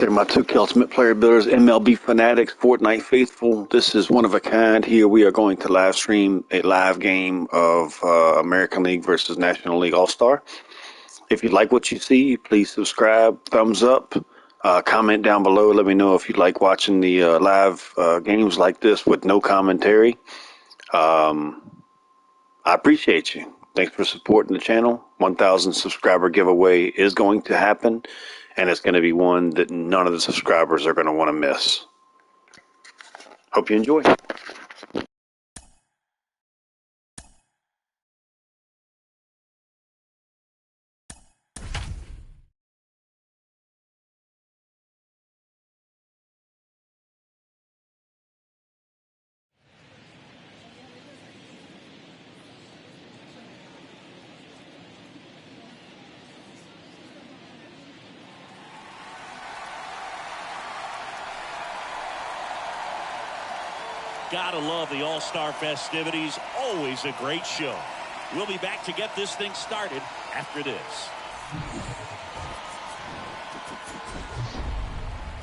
To my 2K Ultimate Player Builders, MLB Fanatics, Fortnite Faithful. This is one of a kind. Here we are going to live stream a live game of American League versus National League All-Star. If you like what you see, please subscribe, thumbs up, comment down below. Let me know if you like watching the live games like this with no commentary. I appreciate you. Thanks for supporting the channel. 1,000 subscriber giveaway is going to happen, and it's going to be one that none of the subscribers are going to want to miss. Hope you enjoy. Gotta love the All-Star festivities. Always a great show. We'll be back to get this thing started after this.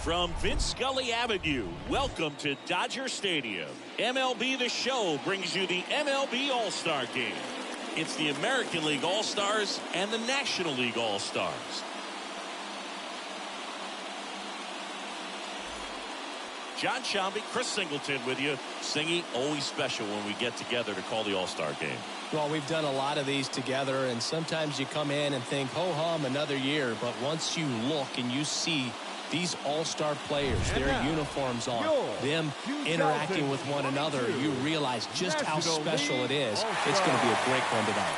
From Vince Scully Avenue, welcome to Dodger Stadium. MLB The Show brings you the MLB All-Star Game. It's the American League All-Stars and the National League All-Stars. John Shambi, Chris Singleton with you. Singy, always special when we get together to call the All-Star Game. Well, we've done a lot of these together, and sometimes you come in and think, ho-hum, another year. But once you look and you see these All-Star players, their uniforms on, them interacting with one another, you realize just how special it is. It's going to be a great one tonight.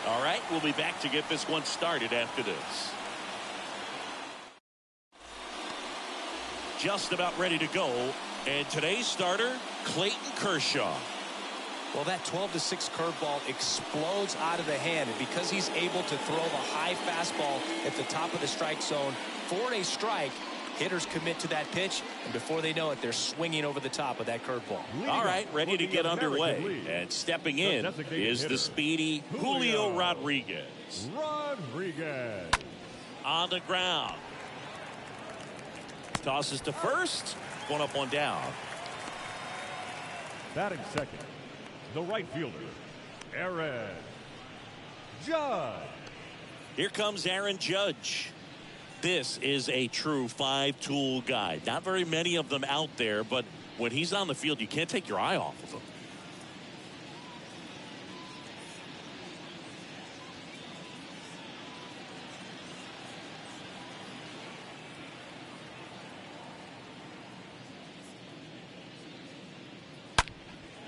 All right, we'll be back to get this one started after this. Just about ready to go, and today's starter, Clayton Kershaw. Well, that 12-6 curveball explodes out of the hand, and because he's able to throw the high fastball at the top of the strike zone for a strike, hitters commit to that pitch, and before they know it, they're swinging over the top of that curveball. All right, ready to get underway, and stepping in is the speedy Julio Rodriguez. On the ground. Tosses to first. One up, one down. Batting second, the right fielder, Aaron Judge. Here comes Aaron Judge. This is a true five-tool guy. Not very many of them out there, but when he's on the field, you can't take your eye off of him.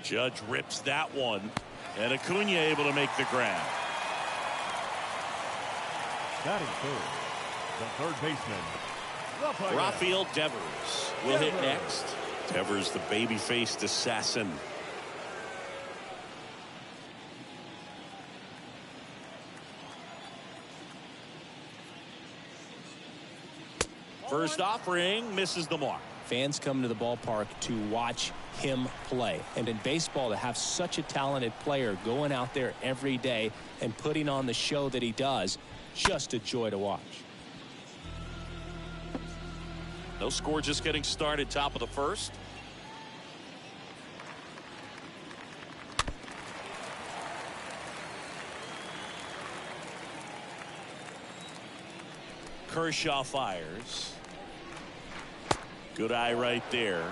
Judge rips that one, and Acuna able to make the grab. Batting third, the third baseman, Rafael Devers will hit next. Devers, the baby-faced assassin. First offering misses the mark. Fans come to the ballpark to watch him play. And in baseball, to have such a talented player going out there every day and putting on the show that he does, just a joy to watch. No score, just getting started, top of the first. Kershaw fires. Good eye right there.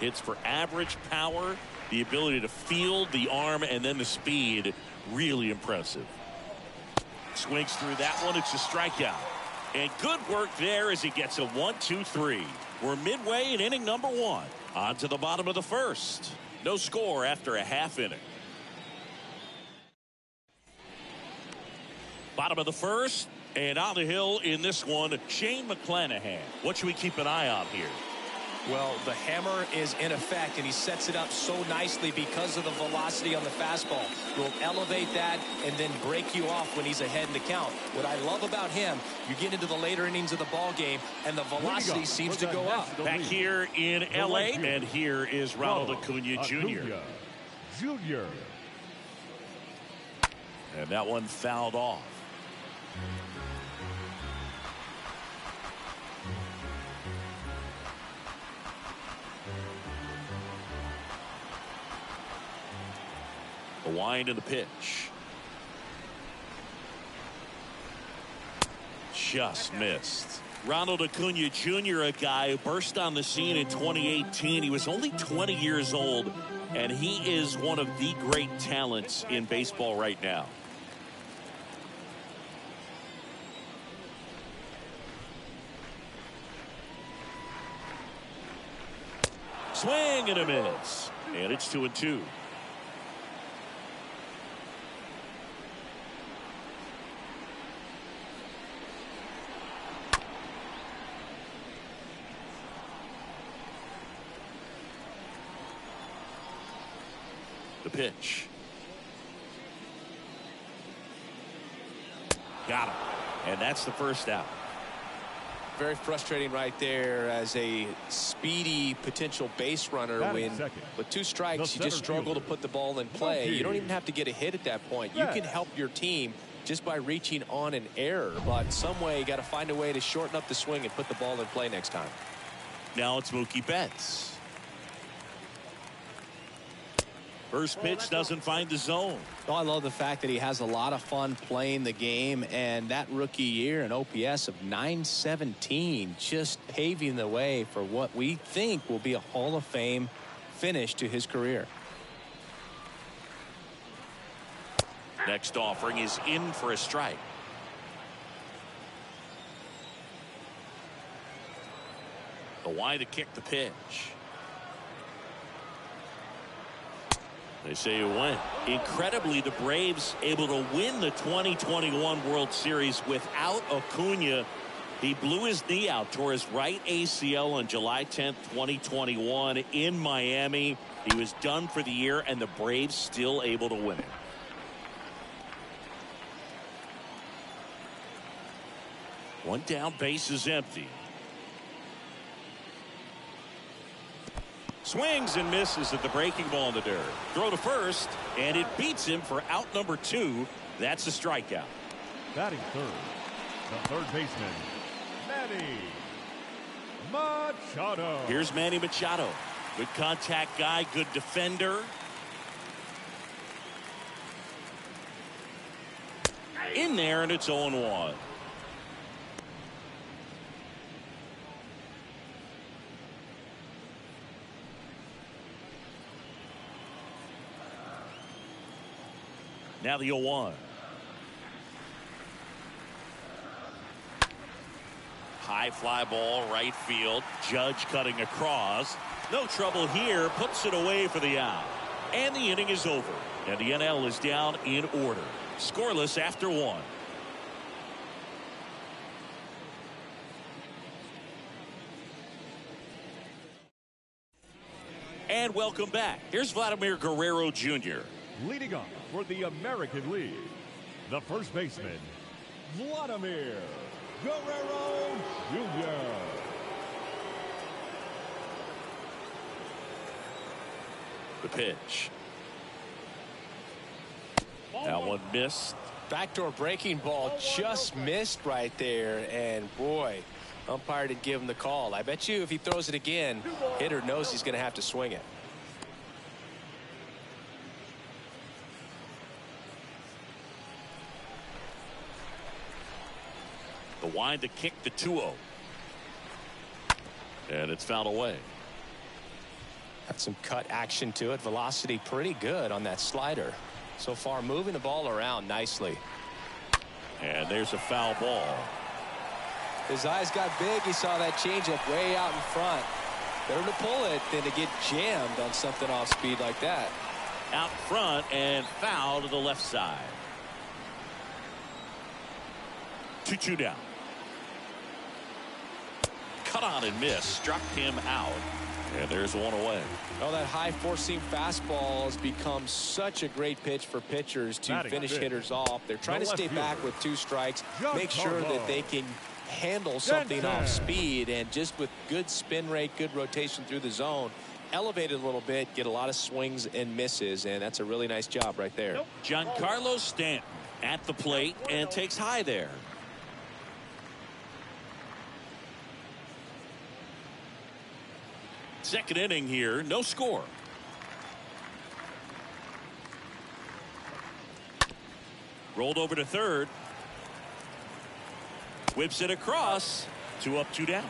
Hits for average power, the ability to field, the arm, and then the speed. Really impressive. Swings through that one. It's a strikeout. And good work there as he gets a 1-2-3. We're midway in inning number one. On to the bottom of the first. No score after a half inning. Bottom of the first, and on the hill in this one, Shane McClanahan. What should we keep an eye on here? Well, the hammer is in effect, and he sets it up so nicely because of the velocity on the fastball. Will elevate that and then break you off when he's ahead in the count. What I love about him, you get into the later innings of the ball game, and the velocity seems to go up. Back here in L.A., and here is Ronald Acuna Jr. And that one fouled off. wind of the pitch. Just missed. Ronald Acuna Jr., a guy who burst on the scene in 2018. He was only 20 years old, and he is one of the great talents in baseball right now. Swing and a miss. And it's 2-2. The pitch. Got him. And that's the first out. Very frustrating right there as a speedy potential base runner when with 2 strikes you just struggle to put the ball in play. You don't even have to get a hit at that point. You can help your team just by reaching on an error, but some way you got to find a way to shorten up the swing and put the ball in play next time. Now it's Mookie Betts. First pitch doesn't find the zone. Oh, I love the fact that he has a lot of fun playing the game, and that rookie year, an OPS of .917, just paving the way for what we think will be a Hall of Fame finish to his career. Next offering is in for a strike. The wind to kick the pitch. They say it went. Incredibly, the Braves able to win the 2021 World Series without Acuna. He blew his knee out, tore his right ACL on July 10th, 2021 in Miami. He was done for the year, and the Braves still able to win it. One down, base is empty. Swings and misses at the breaking ball in the dirt. Throw to first, and it beats him for out number 2. That's a strikeout. Batting third, the third baseman, Manny Machado. Here's Manny Machado. Good contact guy, good defender. In there, and it's 0-1. Now the 0-1. High fly ball, right field. Judge cutting across. No trouble here. Puts it away for the out. And the inning is over. And the NL is down in order. Scoreless after 1. And welcome back. Here's Vladimir Guerrero Jr. Leading off for the American League, the first baseman, Vladimir Guerrero Jr. The pitch. That one missed. Backdoor breaking ball just missed right there, and boy, umpire didn't give him the call. I bet you if he throws it again, hitter knows he's going to have to swing it. The wind to kick the 2-0. And it's fouled away. Got some cut action to it. Velocity pretty good on that slider. So far moving the ball around nicely. And there's a foul ball. His eyes got big. He saw that changeup way out in front. Better to pull it than to get jammed on something off speed like that. Out front and foul to the left side. 2-2 down. Cut on and miss. Struck him out. And there's one away. Oh, that high four-seam fastball has become such a great pitch for pitchers to finish hitters off. They're trying to stay back with 2 strikes, make sure that they can handle something off speed, and just with good spin rate, good rotation through the zone, elevate it a little bit, get a lot of swings and misses, and that's a really nice job right there. Giancarlo Stanton at the plate and takes high there. Second inning here, no score. Rolled over to third. Whips it across. 2 up, 2 down.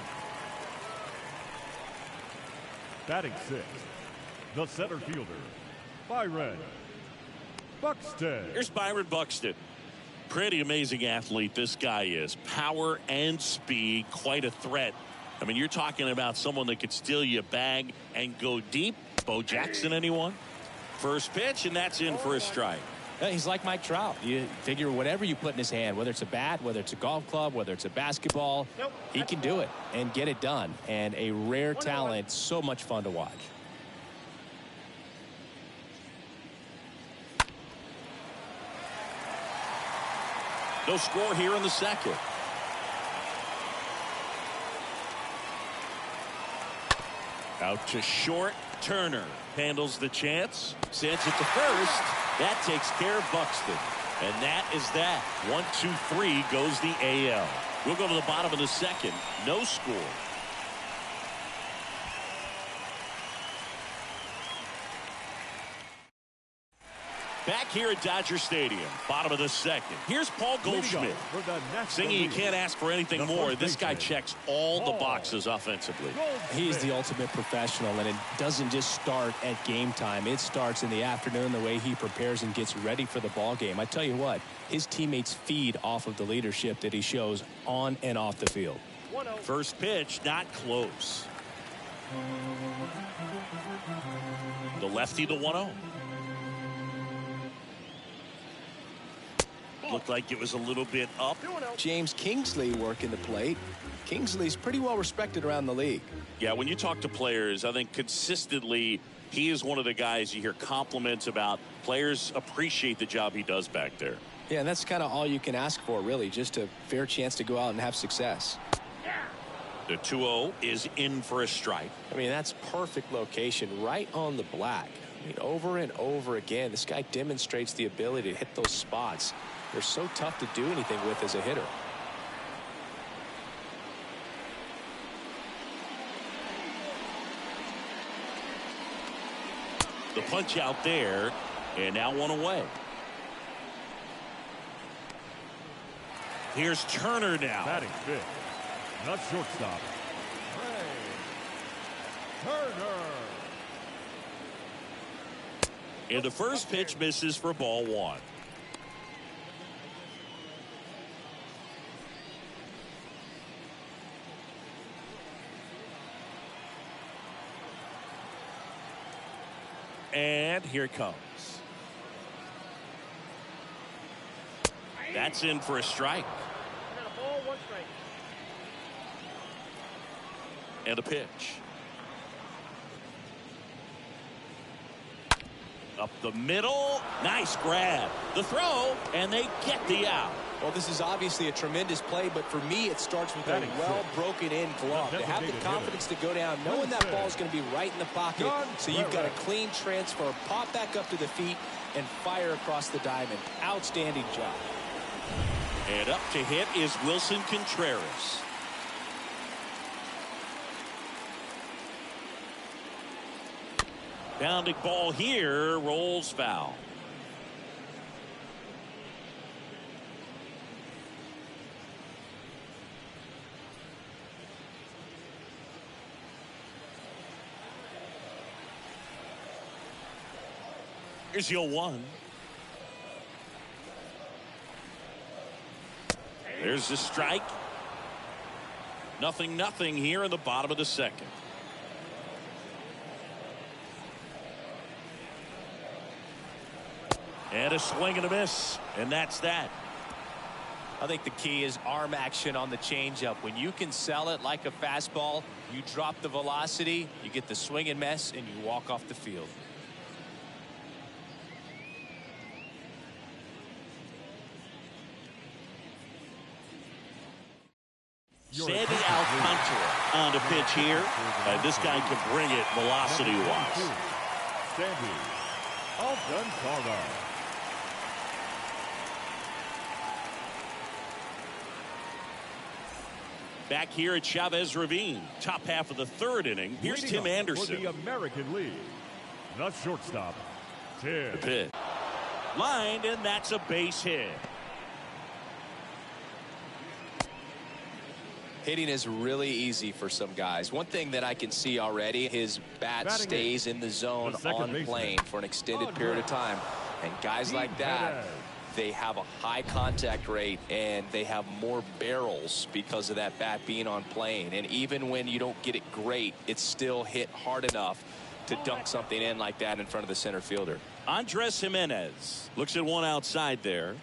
Batting sixth, the center fielder, Byron Buxton. Here's Byron Buxton. Pretty amazing athlete this guy is. Power and speed, quite a threat. I mean, you're talking about someone that could steal you a bag and go deep. Bo Jackson, anyone? First pitch, and that's in for a strike. He's like Mike Trout. You figure whatever you put in his hand, whether it's a bat, whether it's a golf club, whether it's a basketball, he can do it and get it done. And a rare talent, so much fun to watch. No score here in the second. Out to short. Turner handles the chance. Sends it to first. That takes care of Buxton. And that is that. 1, 2, 3 goes the AL. We'll go to the bottom of the second. No score. Back here at Dodger Stadium, bottom of the second. Here's Paul Goldschmidt. Singing, you can't ask for anything more. This guy checks all the boxes offensively. He's the ultimate professional, and it doesn't just start at game time. It starts in the afternoon, the way he prepares and gets ready for the ball game. I tell you what, his teammates feed off of the leadership that he shows on and off the field. First pitch, not close. The lefty, the 1-0. Looked like it was a little bit up. James Kingsley working the plate. Kingsley's pretty well respected around the league. Yeah, when you talk to players, I think consistently he is one of the guys you hear compliments about. Players appreciate the job he does back there. Yeah, and that's kind of all you can ask for, really, just a fair chance to go out and have success. The 2-0 is in for a strike. I mean, that's perfect location, right on the black. I mean, over and over again, this guy demonstrates the ability to hit those spots. They're so tough to do anything with as a hitter. The punch out there, and now 1 away. Here's Turner now. Batting fifth, the shortstop, Turner. And the first pitch misses for ball 1. And here it comes. That's in for a strike. And a pitch. Up the middle. Nice grab. The throw, and they get the out. Well, this is obviously a tremendous play, but for me, it starts with a well-broken-in glove. To have the confidence to go down, knowing that ball is going to be right in the pocket, so you've got a clean transfer, pop back up to the feet, and fire across the diamond. Outstanding job. And up to hit is Wilson Contreras. Bounding ball here, rolls foul. Here's the 0-1. There's the strike. 0-0 here in the bottom of the second. And a swing and a miss, and that's that. I think the key is arm action on the changeup. When you can sell it like a fastball, you drop the velocity, you get the swing and miss, and you walk off the field. Sandy Alcantara on the pitch here. This guy can bring it velocity-wise. Sandy Alcantara. Back here at Chavez Ravine, top half of the third inning. Here's Tim Anderson. For the American League, the shortstop, Tim. The pitch. Lined, and that's a base hit. Hitting is really easy for some guys. One thing that I can see already, his bat stays in the zone on plane for an extended period of time. And guys like that, they have a high contact rate and they have more barrels because of that bat being on plane. And even when you don't get it great, it's still hit hard enough to dunk something in like that in front of the center fielder. Andres Jimenez looks at one outside there.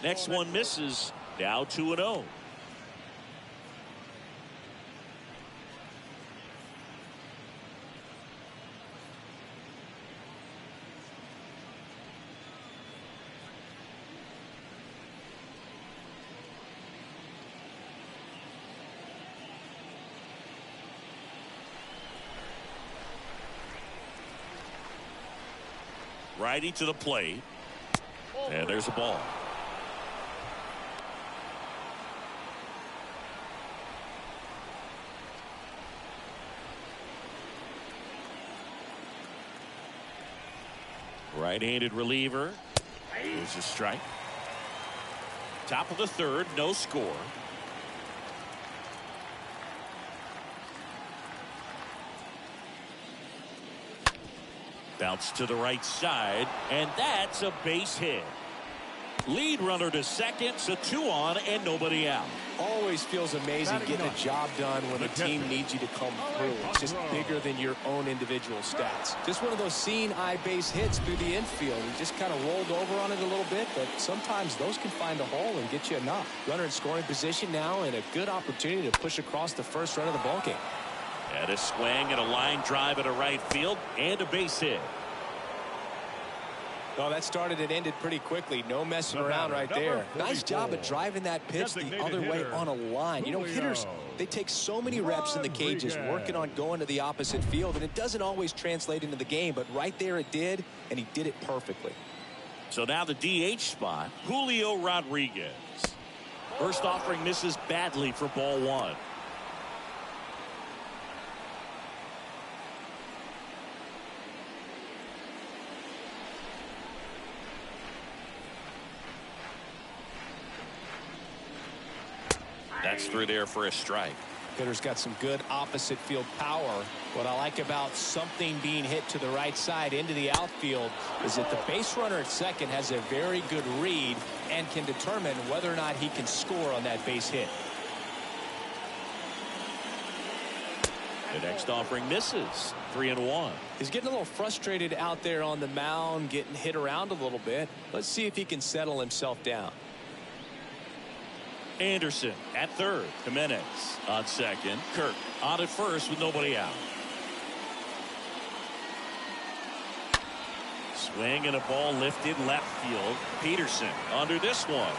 Next one misses. Now 2-0. Righty to the plate. And there's a ball. Right-handed reliever. Here's a strike. Top of the third, no score. Bounce to the right side, and that's a base hit. Lead runner to second, so 2 on and nobody out. Always feels amazing getting a job done when a team needs you to come through. It's just bigger than your own individual stats. Just one of those seeing eye base hits through the infield. He just kind of rolled over on it a little bit, but sometimes those can find a hole and get you a knock. Runner in scoring position now, and a good opportunity to push across the first run of the ballgame. And a swing and a line drive at a right field and a base hit. Well, that started and ended pretty quickly. No messing around right there. Nice job of driving that pitch the other way on a line. You know, hitters, they take so many reps in the cages working on going to the opposite field, and it doesn't always translate into the game, but right there it did, and he did it perfectly. So now the DH spot, Julio Rodriguez. First offering misses badly for ball 1. That's through there for a strike. Hitter's got some good opposite field power. What I like about something being hit to the right side into the outfield is that the base runner at second has a very good read and can determine whether or not he can score on that base hit. The next offering misses. 3-1. He's getting a little frustrated out there on the mound, getting hit around a little bit. Let's see if he can settle himself down. Anderson at third. Jimenez on second. Kirk on at first with nobody out. Swing and a ball lifted left field. Peterson under this one.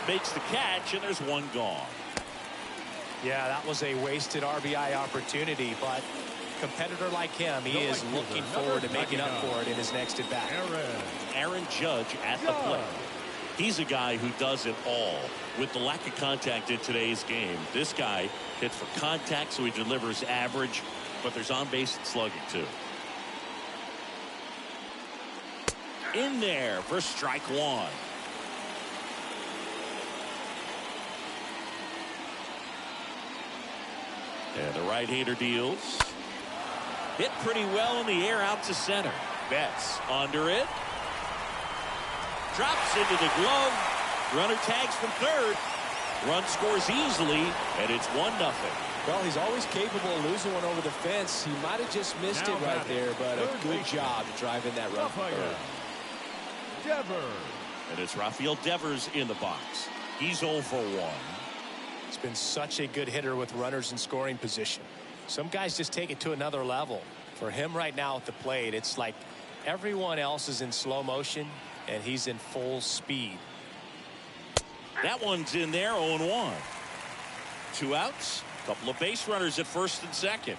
Makes the catch, and there's one gone. Yeah, that was a wasted RBI opportunity, but a competitor like him, he is looking forward to making up for it in his next at bat. Aaron Judge at the plate. He's a guy who does it all. With the lack of contact in today's game, this guy hits for contact, so he delivers average, but there's on-base slugging too. In there for strike 1. And the right-hander deals. Hit pretty well in the air out to center. Betts under it. Drops into the glove. Runner tags from third. Run scores easily, and it's 1-0. Well, he's always capable of losing one over the fence. He might have just missed it right there, but a good job driving that run from third. And it's Rafael Devers in the box. He's 0 for 1. He's been such a good hitter with runners in scoring position. Some guys just take it to another level. For him right now at the plate, it's like everyone else is in slow motion, and he's in full speed. That one's in there, 0-1. 2 outs, couple of base runners at first and second.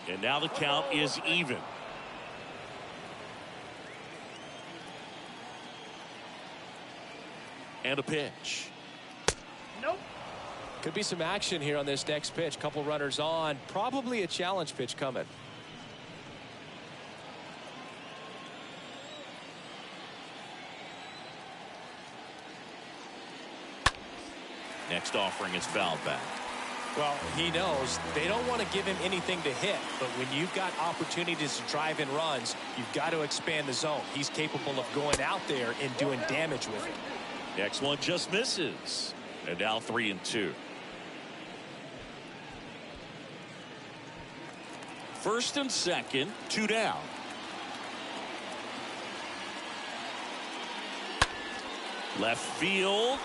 And now the count is even. And a pitch. Nope. Could be some action here on this next pitch. Couple runners on. Probably a challenge pitch coming. Next offering is fouled back. Well, he knows they don't want to give him anything to hit, but when you've got opportunities to drive in runs, you've got to expand the zone. He's capable of going out there and doing damage with it. Next one just misses. And now 3-2. First and second, 2 down. Left field.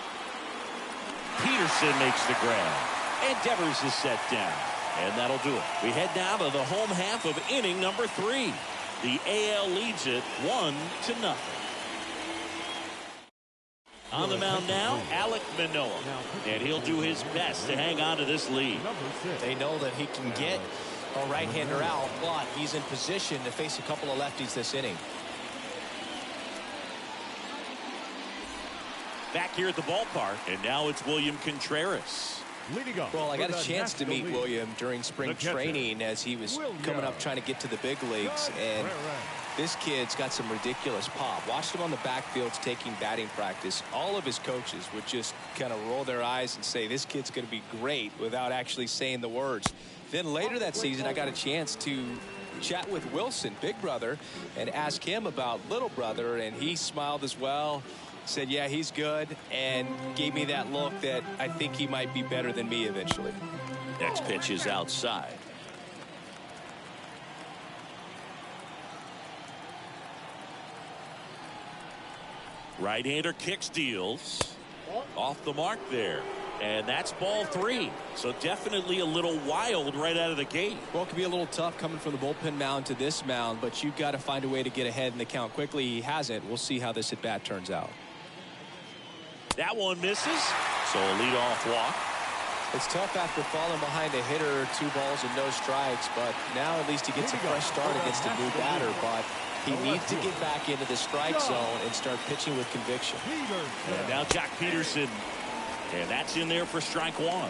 Peterson makes the grab. Endeavors is set down. And that'll do it. We head now to the home half of inning number 3. The AL leads it 1-0. On the mound now, Alek Manoah. And he'll do his best to hang on to this lead. They know that he can get a right-hander out, but he's in position to face a couple of lefties this inning. Back here at the ballpark, and now it's William Contreras. Well, I got a chance to meet William during spring training as he was coming up trying to get to the big leagues, and this kid's got some ridiculous pop. Watched him on the backfield taking batting practice. All of his coaches would just kind of roll their eyes and say, this kid's going to be great, without actually saying the words. Then later that season, I got a chance to chat with Wilson, big brother, and ask him about little brother, and he smiled as well. Said, yeah, he's good, and gave me that look that I think he might be better than me eventually. Next pitch is outside. Right-hander kicks, deals. Off the mark there. And that's ball 3. So definitely a little wild right out of the gate. Well, it could be a little tough coming from the bullpen mound to this mound, but you've got to find a way to get ahead in the count quickly. He hasn't. We'll see how this at-bat turns out. That one misses, so a leadoff walk. It's tough after falling behind a hitter, 2 balls and no strikes, but now at least he gets a fresh start against a new batter, but he needs to get back into the strike zone and start pitching with conviction. And now Jack Peterson, and that's in there for strike 1.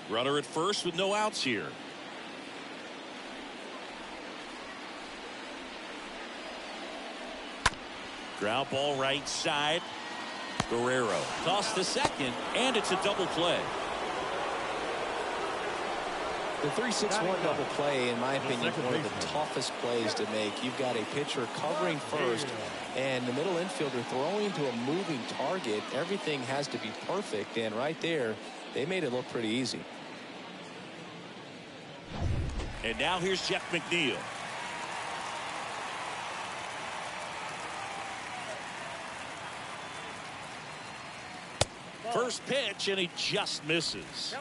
Runner at first with no outs here. Ground ball right side. Guerrero tossed to second, and it's a double play. The 3-6-1 double play, in my opinion, one of the toughest plays to make. You've got a pitcher covering first, and the middle infielder throwing to a moving target. Everything has to be perfect, and right there, they made it look pretty easy. And now here's Jeff McNeil. First pitch, and he just misses.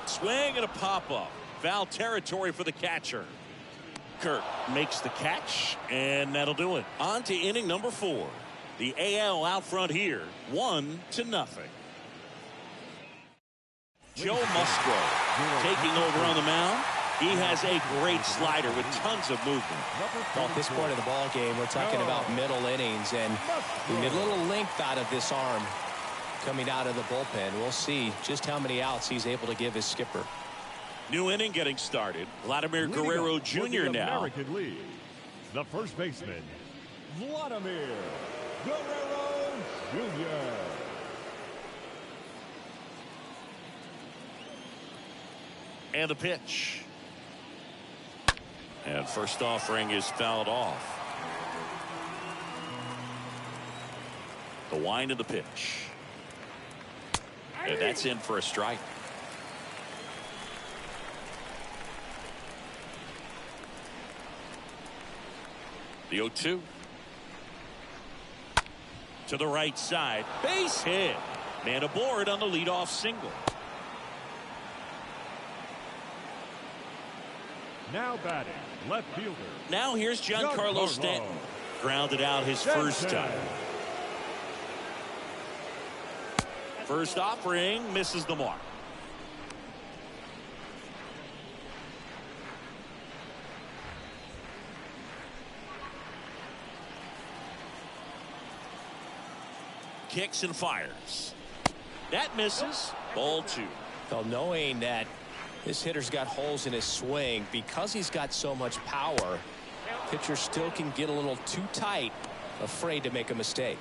Swing and a pop-up. Foul territory for the catcher. Kirk makes the catch, and that'll do it. On to inning number 4. The AL out front here, 1-0. Joe Musgrove taking over on the mound. He has a great slider with tons of movement. Well, at this point of the ball game, we're talking about middle innings, and we get a little length out of this arm coming out of the bullpen. We'll see just how many outs he's able to give his skipper. New inning getting started. Vladimir Guerrero Jr. now. American League, the first baseman, Vladimir Guerrero Jr. And the pitch. And first offering is fouled off. The wind of the pitch. And that's in for a strike. The 0-2. To the right side. Base hit. Man aboard on the leadoff single. Now batting, left fielder. Now here's Giancarlo Stanton. Grounded out his first time. First offering misses the mark. Kicks and fires. That misses. Ball 2. Well, knowing that this hitter's got holes in his swing, because he's got so much power, pitcher still can get a little too tight, afraid to make a mistake.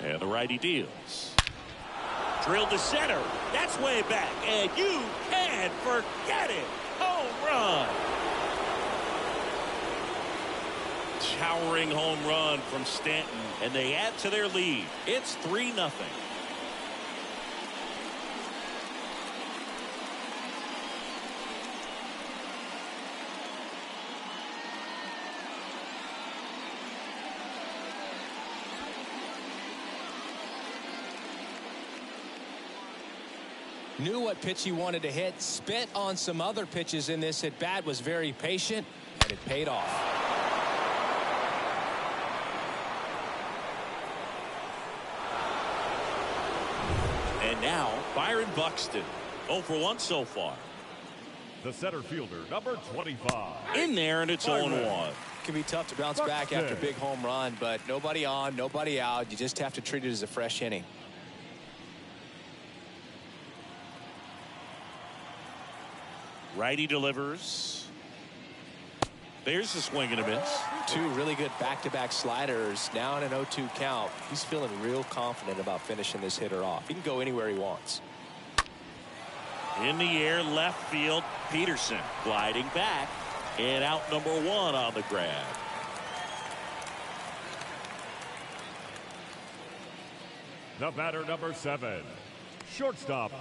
And the righty deals. Drilled to center. That's way back. And you can't forget it. Home run. Towering home run from Stanton. And they add to their lead. It's 3-0. Knew what pitch he wanted to hit, spit on some other pitches in this at bat, was very patient, and it paid off. And now Byron Buxton, 0 for 1 so far. The center fielder, number 25. In there, and it's 0-1. Can be tough to bounce back after a big home run, but nobody on, nobody out. You just have to treat it as a fresh inning. Righty delivers. There's a swing and a miss. 2 really good back-to-back sliders. Now in an 0-2 count. He's feeling real confident about finishing this hitter off. He can go anywhere he wants. In the air, left field. Peterson gliding back. And out number 1 on the grab. The batter, number 7. Shortstop,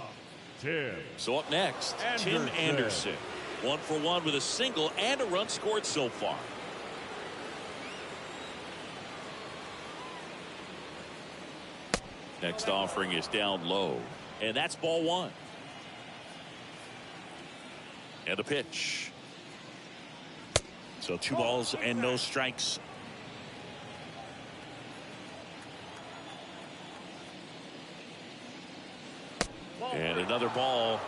Tim. So up next, Tim Anderson. 1 for 1 with a single and a run scored so far. Next offering is down low. And that's ball 1. And the pitch. So 2 balls and no strikes. And another ball.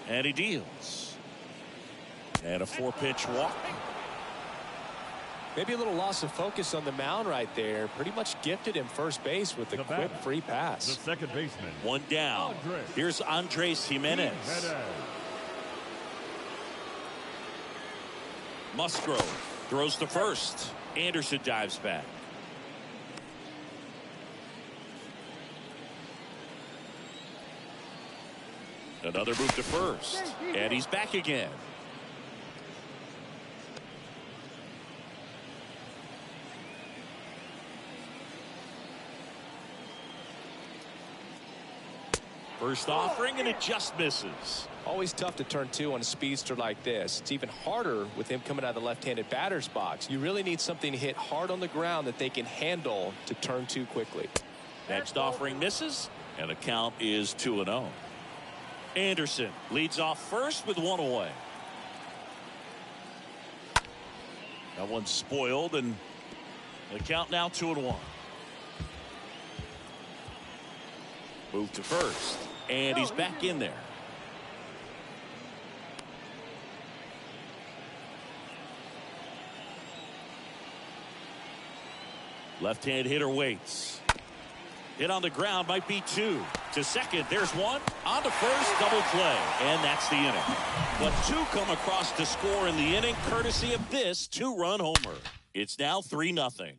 And he deals. And a 4-pitch walk. Maybe a little loss of focus on the mound right there. Pretty much gifted him first base with a quick free pass. The second baseman. 1 down. Here's Andres Jimenez. Musgrove throws to first. Anderson dives back. Another move to first. And he's back again. First offering, and it just misses. Always tough to turn 2 on a speedster like this. It's even harder with him coming out of the left-handed batter's box. You really need something to hit hard on the ground that they can handle to turn 2 quickly. Next offering misses, and the count is 2-0. Anderson leads off first with 1 away. That one's spoiled, and the count now 2-1. Move to first, and he's back in there. Left-hand hitter waits. Hit on the ground, might be 2. To second, there's 1. On to first, double play. And that's the inning. But 2 come across to score in the inning, courtesy of this 2-run homer. It's now 3-0.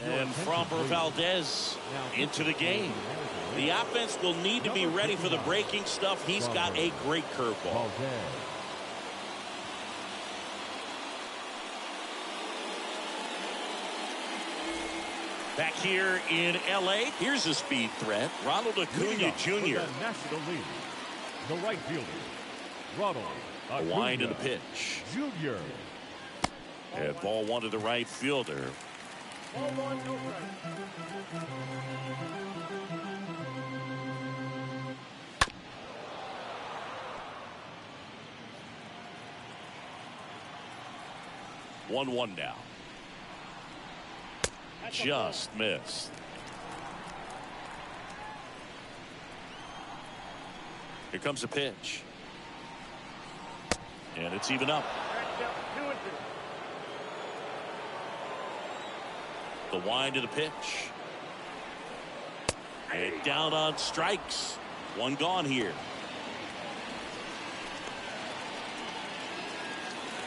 And Framber Valdez into the game. The offense will need to be ready for the breaking stuff. He's got a great curveball. Back here in L.A., here's a speed threat. Ronald Acuna Jr. The National League, the right fielder, Ronald A wind in the pitch. Jr. And ball one to the right fielder. One now. Just missed. Here comes the pitch. And it's even up. The wind to the pitch. And down on strikes. One gone here.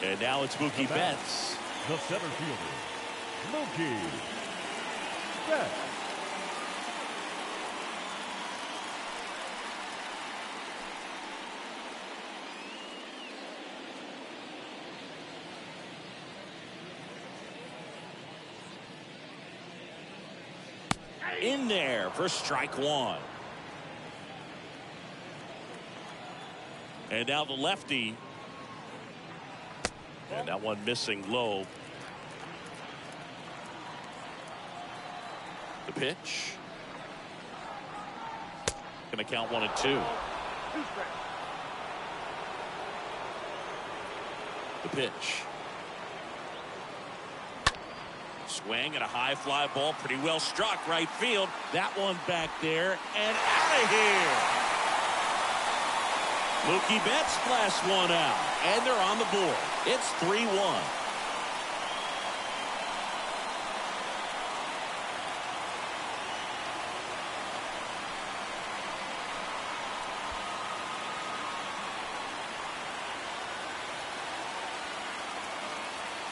And now it's Mookie Betts. The center fielder, Mookie Betts. In there for strike one. And now the lefty. And that one missing low. The pitch. Gonna count 1 and 2. The pitch. Swing and a high fly ball, pretty well struck right field. That one back there and out of here. Mookie Betts blasts one out, and they're on the board. It's 3-1.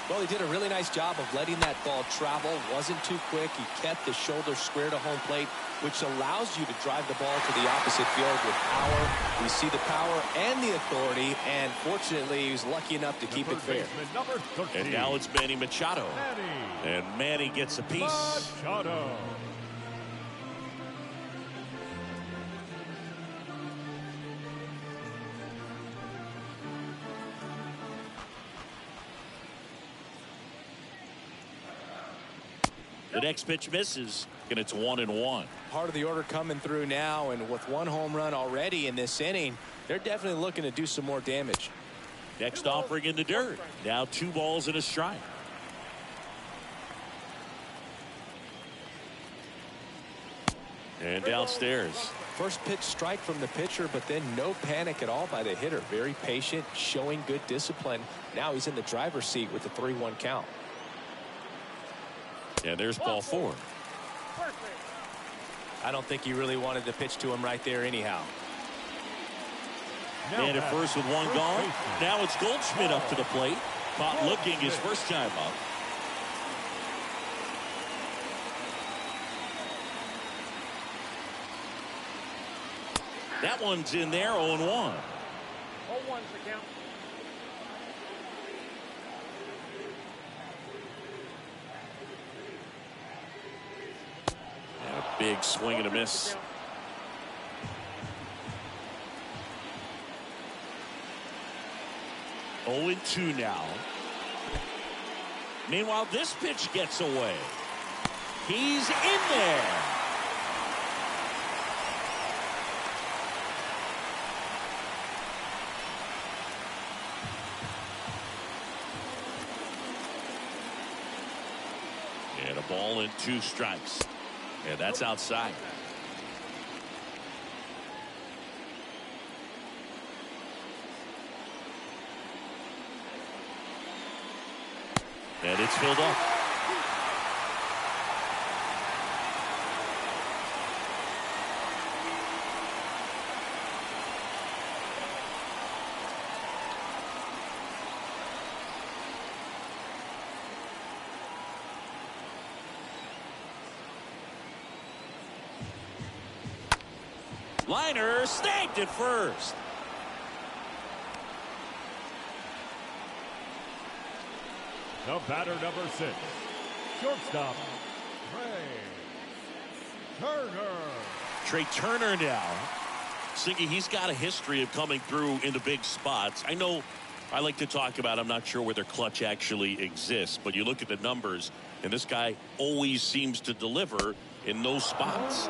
Well, he did a really nice job of letting that ball travel. Wasn't too quick. He kept the shoulder square to home plate, which allows you to drive the ball to the opposite field with power. We see the power and the authority, and fortunately, he was lucky enough to keep it fair. And now it's Manny Machado. And Manny gets a piece. Machado. The next pitch misses, and it's 1-1. Part of the order coming through now, and with one home run already in this inning, they're definitely looking to do some more damage. Next offering in the dirt. Now 2 balls and a strike. And downstairs. First pitch strike from the pitcher, but then no panic at all by the hitter. Very patient, showing good discipline. Now he's in the driver's seat with the 3-1 count. And there's ball 4. I don't think he really wanted to pitch to him right there anyhow. And at first with one gone. Now it's Goldschmidt up to the plate. Caught looking his first time up. That one's in there, 0-1. 0-1's the count. Big swing and a miss. Oh and 2 now. Meanwhile, this pitch gets away. He's in there. And a ball and 2 strikes. And that's outside. And it's filled up. Liner snagged it first. The batter, number 6, shortstop, Trey Turner now. Singy, he's got a history of coming through in the big spots. I know I like to talk about, I'm not sure whether clutch actually exists, but you look at the numbers, and this guy always seems to deliver in those spots.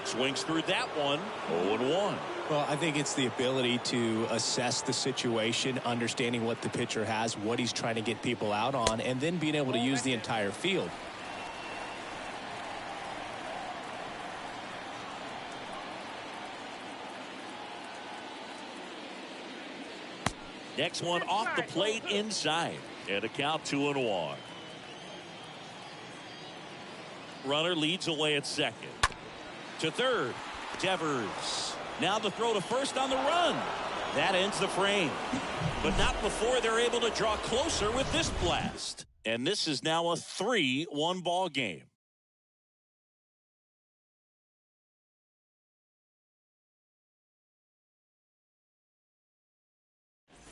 Swings through that one, 0-1. Well, I think it's the ability to assess the situation, understanding what the pitcher has, what he's trying to get people out on, and then being able to use the entire field. Next one off the plate inside. And a count 2-1. Runner leads away at second. To third, Devers. Now the throw to first on the run. That ends the frame. But not before they're able to draw closer with this blast. And this is now a 3-1 ball game.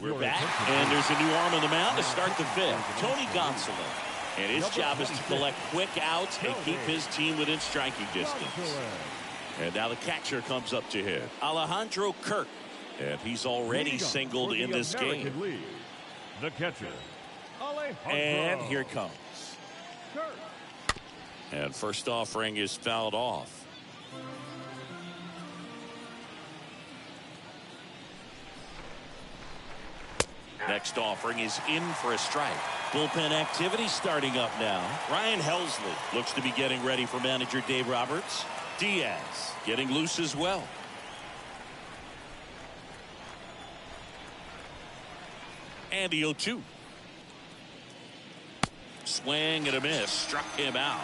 We're back, and there's a new arm on the mound to start the fifth. Tony Gonsolin. And his job is to collect quick outs and keep his team within striking distance. And now the catcher comes up to hit. Alejandro Kirk. And he's already singled in this game. The catcher. And here it comes. And first offering is fouled off. Next offering is in for a strike. Bullpen activity starting up now. Ryan Helsley looks to be getting ready for manager Dave Roberts. Diaz getting loose as well. And the 0-2. Swing and a miss. Struck him out.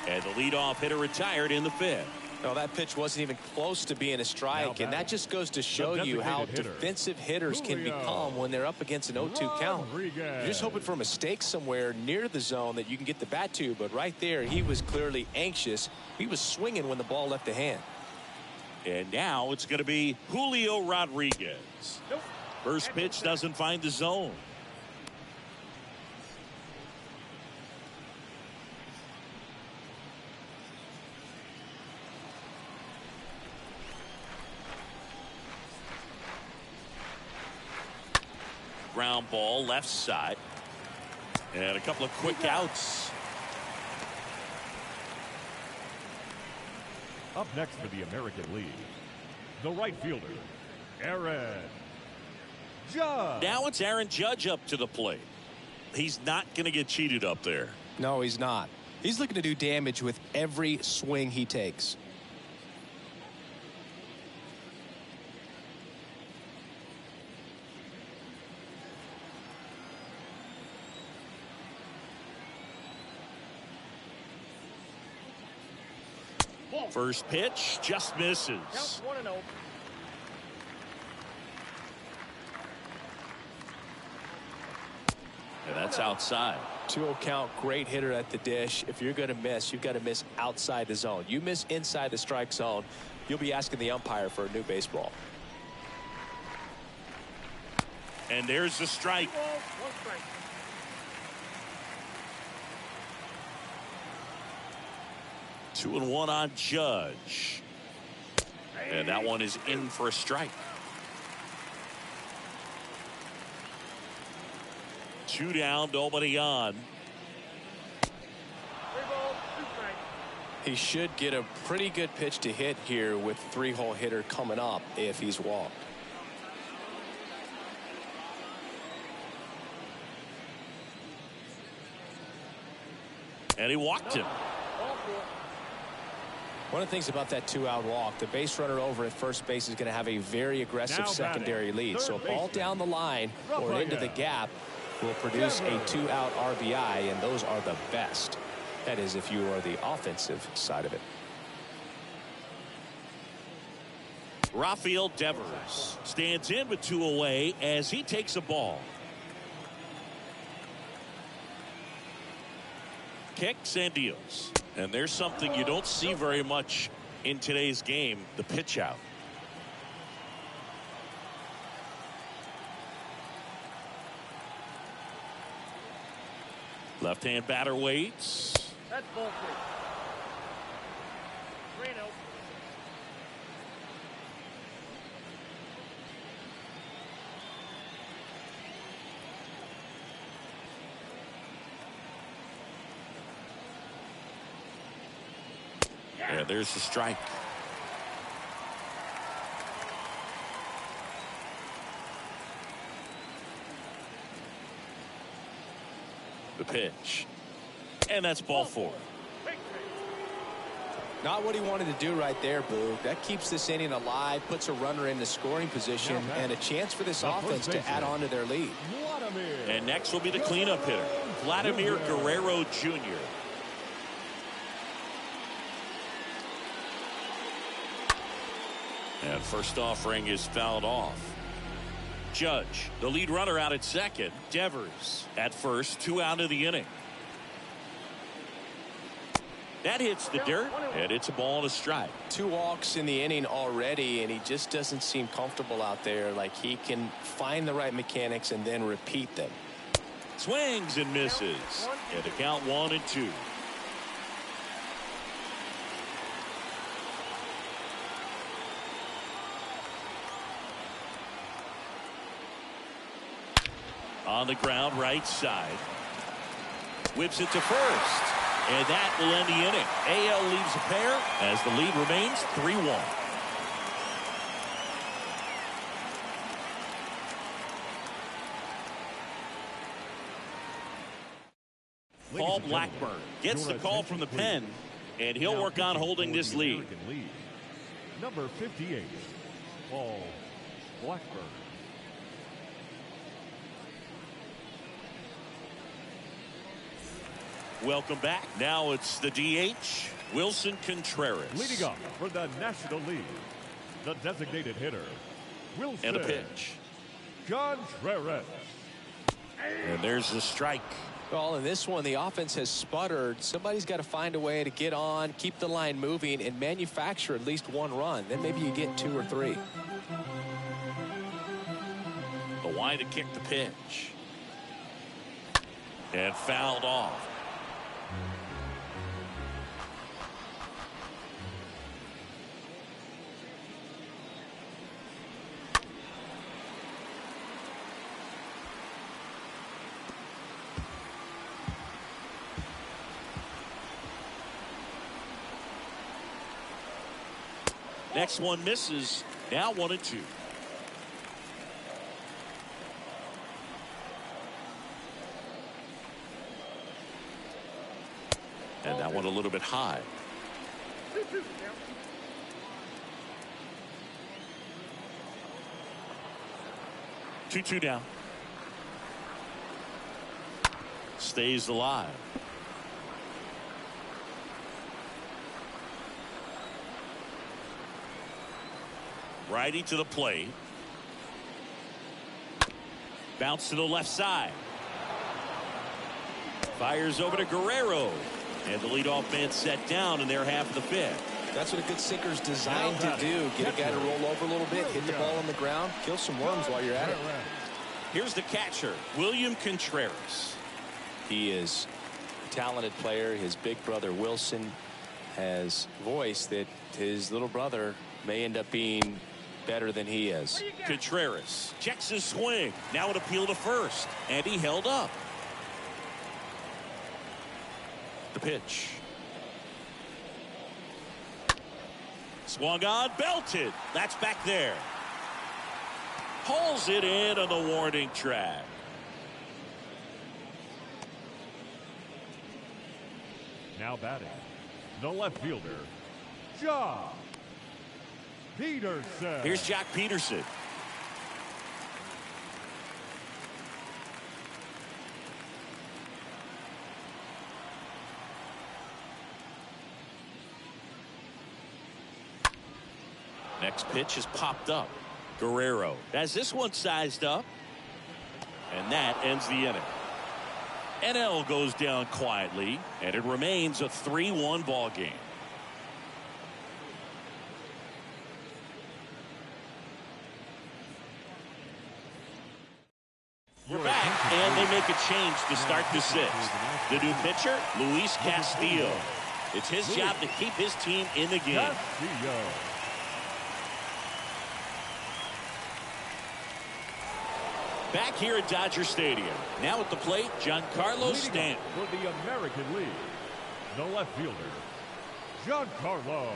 And the leadoff hitter retired in the fifth. No, that pitch wasn't even close to being a strike, and that just goes to show you how defensive hitters can become when they're up against an 0-2 count. You're just hoping for a mistake somewhere near the zone that you can get the bat to, but right there he was clearly anxious. He was swinging when the ball left the hand. And now it's going to be Julio Rodriguez. First pitch doesn't find the zone. Ground ball left side. And a couple of quick outs. Up next for the American League, the right fielder, Aaron Judge. Now it's Aaron Judge up to the plate. He's not going to get cheated up there. No, he's not. He's looking to do damage with every swing he takes. First pitch just misses. Count 1-0. And that's outside. 2-0 count, great hitter at the dish. If you're going to miss, you've got to miss outside the zone. You miss inside the strike zone, you'll be asking the umpire for a new baseball. And there's the strike. 1 strike. Two and one on Judge. And that one is in for a strike. 2 down, nobody on. 3 balls, 2 strikes. He should get a pretty good pitch to hit here with 3-hole hitter coming up if he's walked. And he walked him. Ball 4. One of the things about that 2-out walk, the base runner over at first base is going to have a very aggressive Now secondary batting, lead. So a third ball baseman, down the line or Rafael. into the gap will produce a 2-out RBI, and those are the best. That is, if you are the offensive side of it. Rafael Devers stands in with 2 away as he takes a ball. Kicks and deals. And there's something you don't see very much in today's game, the pitch out. Left-hand batter waits. That's ball 3. 3-0. Yeah, there's the strike. The pitch. And that's ball 4. Not what he wanted to do right there, Boo. That keeps this inning alive, puts a runner in the scoring position, and a chance for this offense to add on to their lead. And next will be the cleanup hitter, Vladimir Guerrero Jr. And first offering is fouled off. Judge, the lead runner, out at second. Devers at first, 2 out of the inning. That hits the dirt, and it's a ball and a strike. 2 walks in the inning already, and he just doesn't seem comfortable out there. Like he can find the right mechanics and then repeat them. Swings and misses. And the count 1-2. On the ground, right side. Whips it to first. And that will end the inning. AL leaves a pair as the lead remains 3-1. Paul Blackburn gets the call from the pen, and he'll work on holding this lead. Number 58, Paul Blackburn. Welcome back. Now it's the DH, Wilson Contreras. Leading up for the National League, the designated hitter, Wilson And a pitch. Contreras. And there's the strike. Well, in this one, the offense has sputtered. Somebody's got to find a way to get on, keep the line moving, and manufacture at least 1 run. Then maybe you get 2 or 3. The wide to kick the pitch. And fouled off. Next one misses. Now 1-2. And that one a little bit high. 2-2 down. Stays alive. Righty to the plate. Bounce to the left side. Fires over to Guerrero. And the leadoff man set down in their half of the 5th. That's what a good sinker's designed to do. Get a guy to roll over a little bit, hit the ball on the ground, kill some worms while you're at it. Here's the catcher, William Contreras. He is a talented player. His big brother Wilson has voiced that his little brother may end up being better than he is. Contreras checks his swing. Now an appeal to first. And he held up. The pitch. Swung on, belted. That's back there. Pulls it in on the warning track. Now batting, the left fielder, Jock Peterson. Here's Jock Peterson. Next pitch is popped up. Guerrero has this one sized up. And that ends the inning. NL goes down quietly, and it remains a 3-1 ball game. We're back, and they make a change to start the 6th. The new pitcher, Luis Castillo. It's his job to keep his team in the game. Back here at Dodger Stadium. Now at the plate, Giancarlo Stanton. For the American League, the left fielder, Giancarlo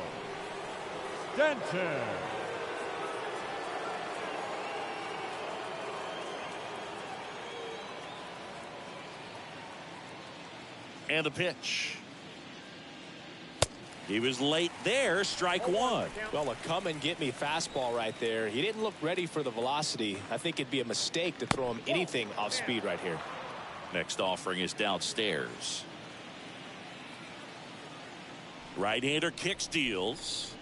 Stanton. And a pitch. He was late there, strike one. Well, a come-and-get-me fastball right there. He didn't look ready for the velocity. I think it'd be a mistake to throw him anything off speed right here. Next offering is downstairs. Right-hander kicks, deals.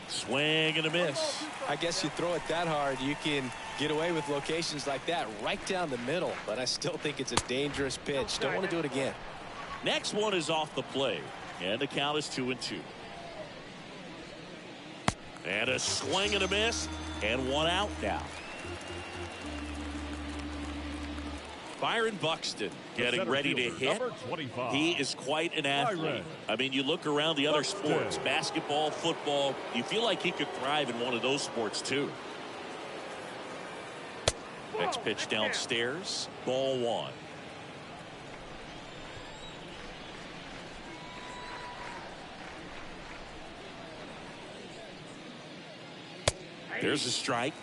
Swing and a miss. I guess you throw it that hard, you can get away with locations like that right down the middle. But I still think it's a dangerous pitch. Don't want to do it again. Next one is off the plate. And the count is 2-2. And a swing and a miss. And one out now. Byron Buxton getting ready to hit. He is quite an athlete. I mean, you look around the other sports, basketball, football, you feel like he could thrive in one of those sports too. Next pitch downstairs, ball one. There's a strike.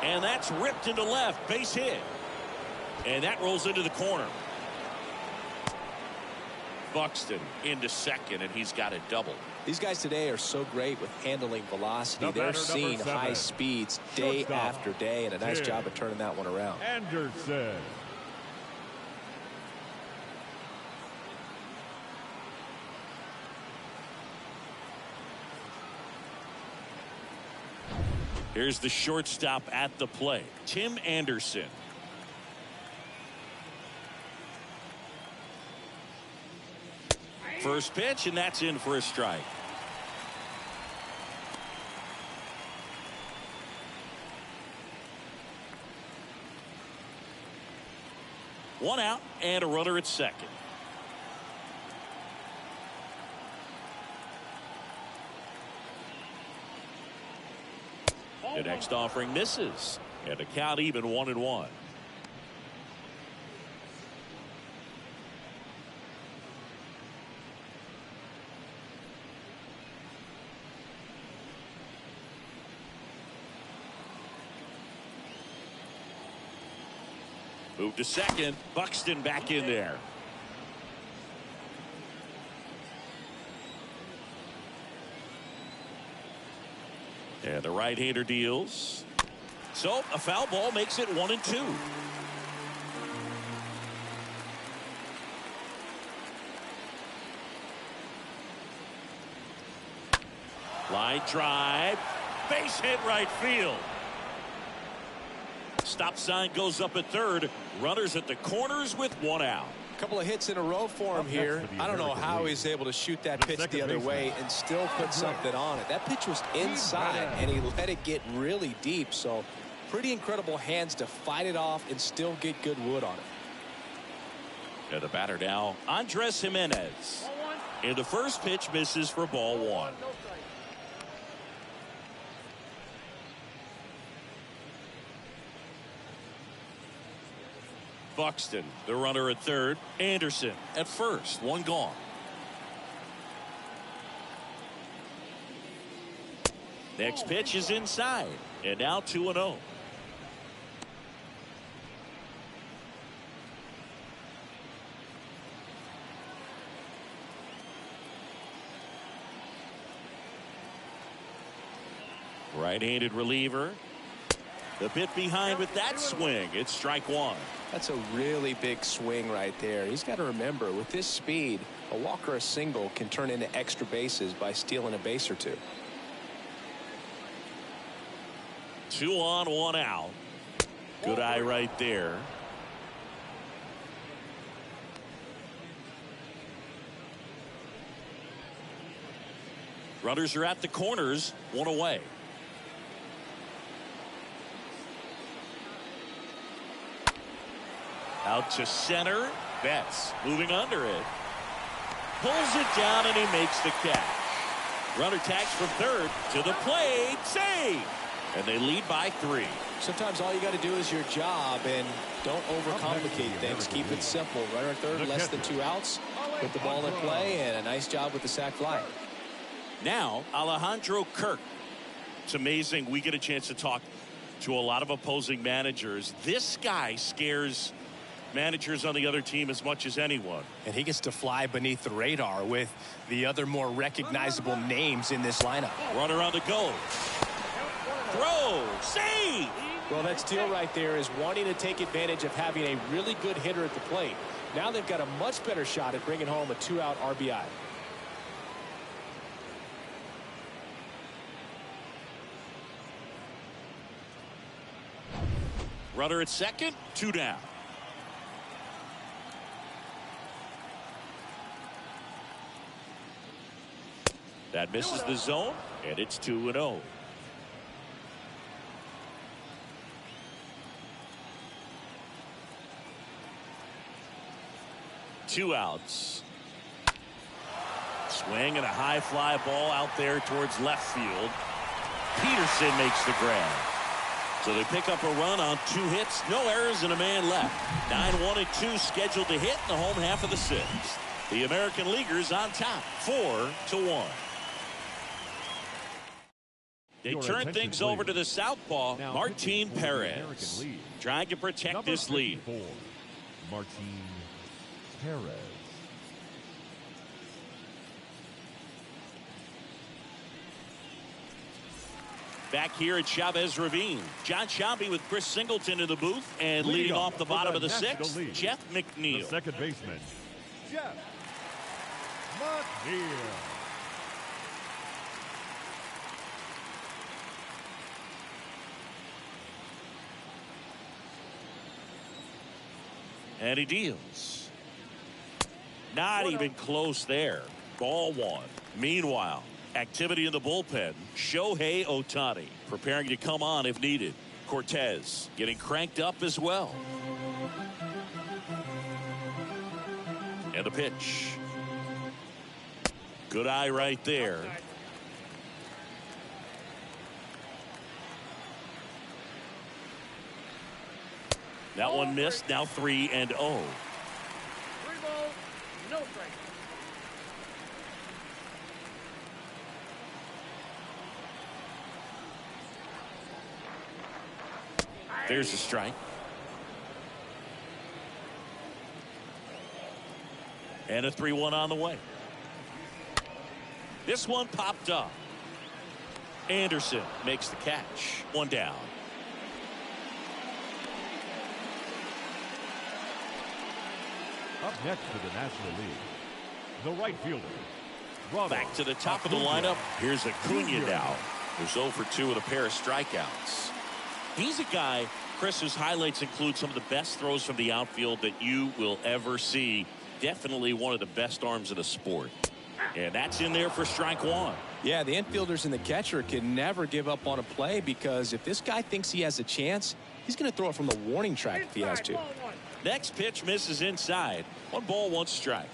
And that's ripped into left, base hit. And that rolls into the corner. Buxton into second, and he's got a double. These guys today are so great with handling velocity. They're seeing high speeds day after day, and a nice job of turning that one around. Anderson. Here's the shortstop at the plate, Tim Anderson. First pitch, and that's in for a strike. One out and a runner at second. The next offering misses, and the count even 1-1. Move to second. Buxton back in there. And the right-hander deals. So a foul ball makes it 1-2. Line drive. Base hit right field. Stop sign goes up at third. Runners at the corners with one out. Couple of hits in a row for him here. I don't know how he's able to shoot that pitch the other way and still put something on it. That pitch was inside, and he let it get really deep. So pretty incredible hands to fight it off and still get good wood on it. And the batter now, Andres Jimenez. And the first pitch misses for ball one. Buxton, the runner at third. Anderson at first. One gone. Next pitch is inside. And now 2-0. Right-handed reliever. The bit behind with that swing. It's strike one. That's a really big swing right there. He's got to remember, with this speed, a walk or a single can turn into extra bases by stealing a base or two. 2 on, 1 out. Good eye right there. Runners are at the corners, one away. Out to center. Betts moving under it. Pulls it down and he makes the catch. Runner tags from third to the plate. Save! And they lead by 3. Sometimes all you got to do is your job and don't overcomplicate things. Keep it simple. Runner at third, less than 2 outs. Put the ball in play, and a nice job with the sac fly. Now, Alejandro Kirk. It's amazing. We get a chance to talk to a lot of opposing managers. This guy scares managers on the other team as much as anyone. And he gets to fly beneath the radar with the other more recognizable names in this lineup. Runner on the go. Throw. Save! Well, that steal right there is wanting to take advantage of having a really good hitter at the plate. Now they've got a much better shot at bringing home a 2-out RBI. Runner at second, 2 down. That misses the zone, and it's 2-0. Two outs. Swing and a high fly ball out there towards left field. Peterson makes the grab. So they pick up a run on 2 hits, no errors, and a man left. 9-1 and 2 scheduled to hit in the home half of the 6th. The American Leaguers on top, 4-1. They turn things over to the southpaw, Martin Perez, trying to protect this lead. Martin Perez. Back here at Chavez Ravine, John Sciambi with Chris Singleton in the booth, and leading off the bottom of the 6th, Jeff McNeil. The second baseman, Jeff McNeil. And he deals. Not even close there. Ball 1. Meanwhile, activity in the bullpen. Shohei Ohtani preparing to come on if needed. Cortez getting cranked up as well. And the pitch. Good eye right there. That one missed. Now 3-0. 3 balls, no strike. There's a strike. And a 3-1 on the way. This one popped up. Anderson makes the catch. 1 down. Up next to the National League, the right fielder. Back to the top of the lineup. Here's Acuna now, who's 0 for 2 with a pair of strikeouts. He's a guy, Chris, whose highlights include some of the best throws from the outfield that you will ever see. Definitely one of the best arms of the sport. And that's in there for strike 1. Yeah, the infielders and the catcher can never give up on a play, because if this guy thinks he has a chance, he's going to throw it from the warning track if he has to. Next pitch misses inside. 1 ball, 1 strike.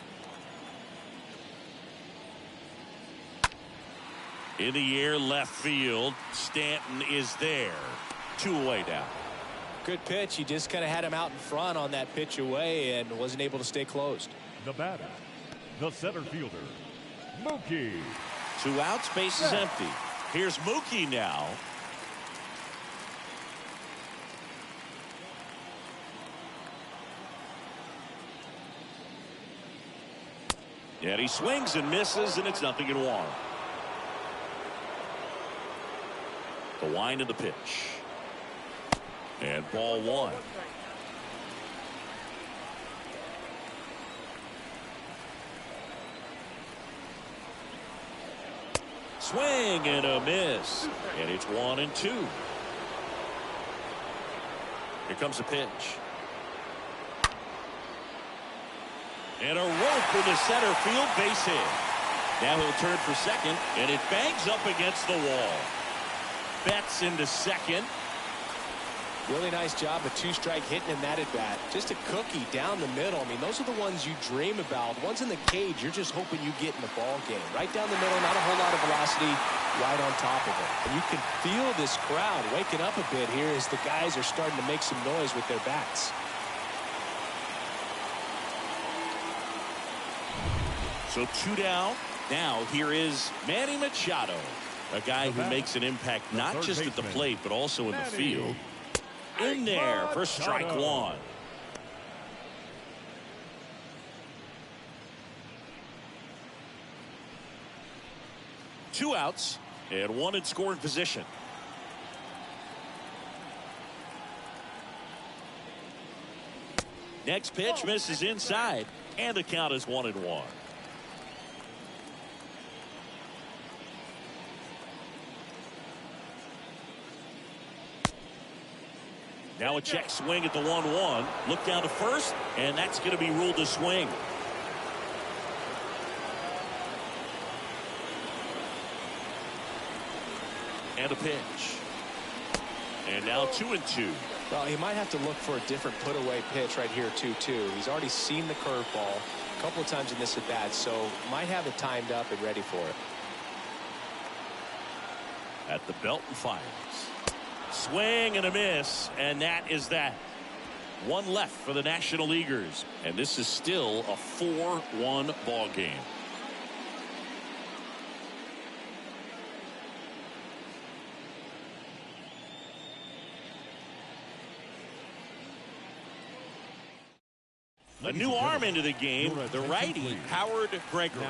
In the air, left field. Stanton is there. 2 away now. Good pitch. He just kind of had him out in front on that pitch away and wasn't able to stay closed. The batter, the center fielder, Mookie. 2 outs, base is empty. Here's Mookie now. And he swings and misses, and it's 0-1. The wind of the pitch. And ball 1. Swing and a miss. And it's 1-2. Here comes the pitch. And a rope in the center field, base hit. Now he'll turn for second, and it bangs up against the wall. Betts into second. Really nice job of two-strike hitting in that at-bat. Just a cookie down the middle. I mean, those are the ones you dream about. Ones in the cage, you're just hoping you get in the ball game. Right down the middle, not a whole lot of velocity, right on top of it. And you can feel this crowd waking up a bit here as the guys are starting to make some noise with their bats. So 2 down. Now here is Manny Machado, a guy who makes an impact not just at the plate but also in the field. In there for strike one. Two outs and one in scoring position. Next pitch misses inside, and the count is 1-1. Now a check swing at the 1-1. Look down to first, and that's going to be ruled a swing. And a pitch. And now 2-2. Well, he might have to look for a different put-away pitch right here, 2-2. He's already seen the curveball a couple of times in this at-bat, so might have it timed up and ready for it. At the belt and fires. Swing and a miss, and that is that. One left for the National Leaguers, and this is still a 4-1 ball game. A new arm into the game, the righty, Howard Gregory.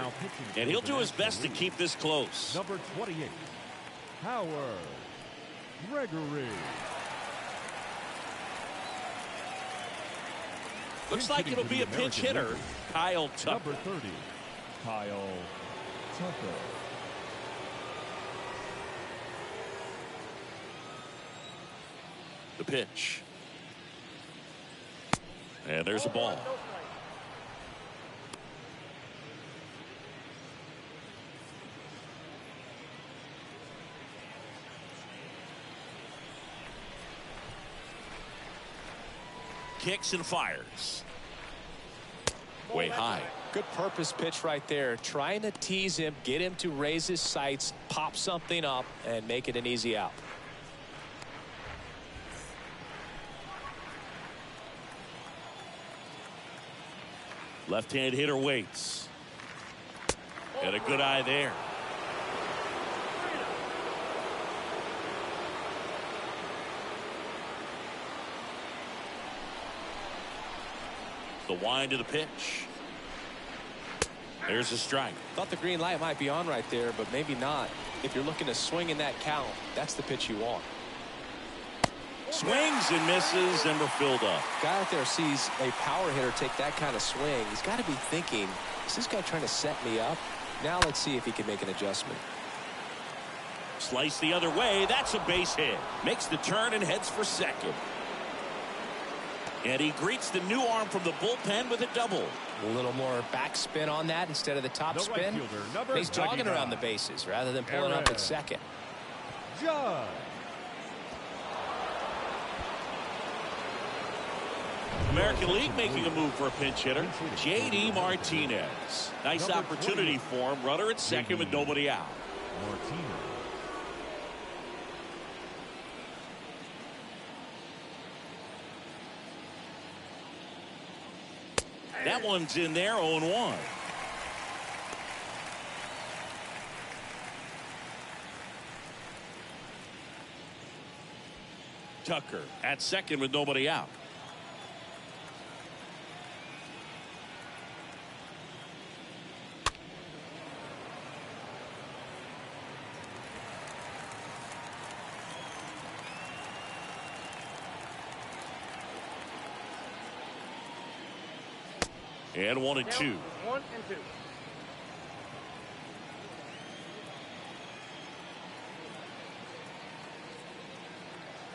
And he'll do his best to keep this close. Number 28, Howard Gregory. Looks like it'll be a pinch hitter, Kyle Tucker. Number 30, Kyle Tucker. The pitch. And there's a ball. Kicks and fires. Way high. Good purpose pitch right there. Trying to tease him, get him to raise his sights, pop something up, and make it an easy out. Left-hand hitter waits. Got a good eye there. The wind of the pitch. There's a strike. Thought the green light might be on right there, but maybe not. If you're looking to swing in that count, that's the pitch you want. Swings and misses, and we're filled up. Guy out there sees a power hitter take that kind of swing. He's got to be thinking, is this guy trying to set me up? Now let's see if he can make an adjustment. Slice the other way. That's a base hit. Makes the turn and heads for second. And he greets the new arm from the bullpen with a double. A little more backspin on that instead of the top spin. He's jogging around the bases rather than pulling up at second. Judge. American League making a move for a pinch hitter. J.D. Martinez. Nice opportunity for him. Runner at second with nobody out. Martinez. That one's in there, 0-1. Tucker at second with nobody out. And 1-2. 1-2.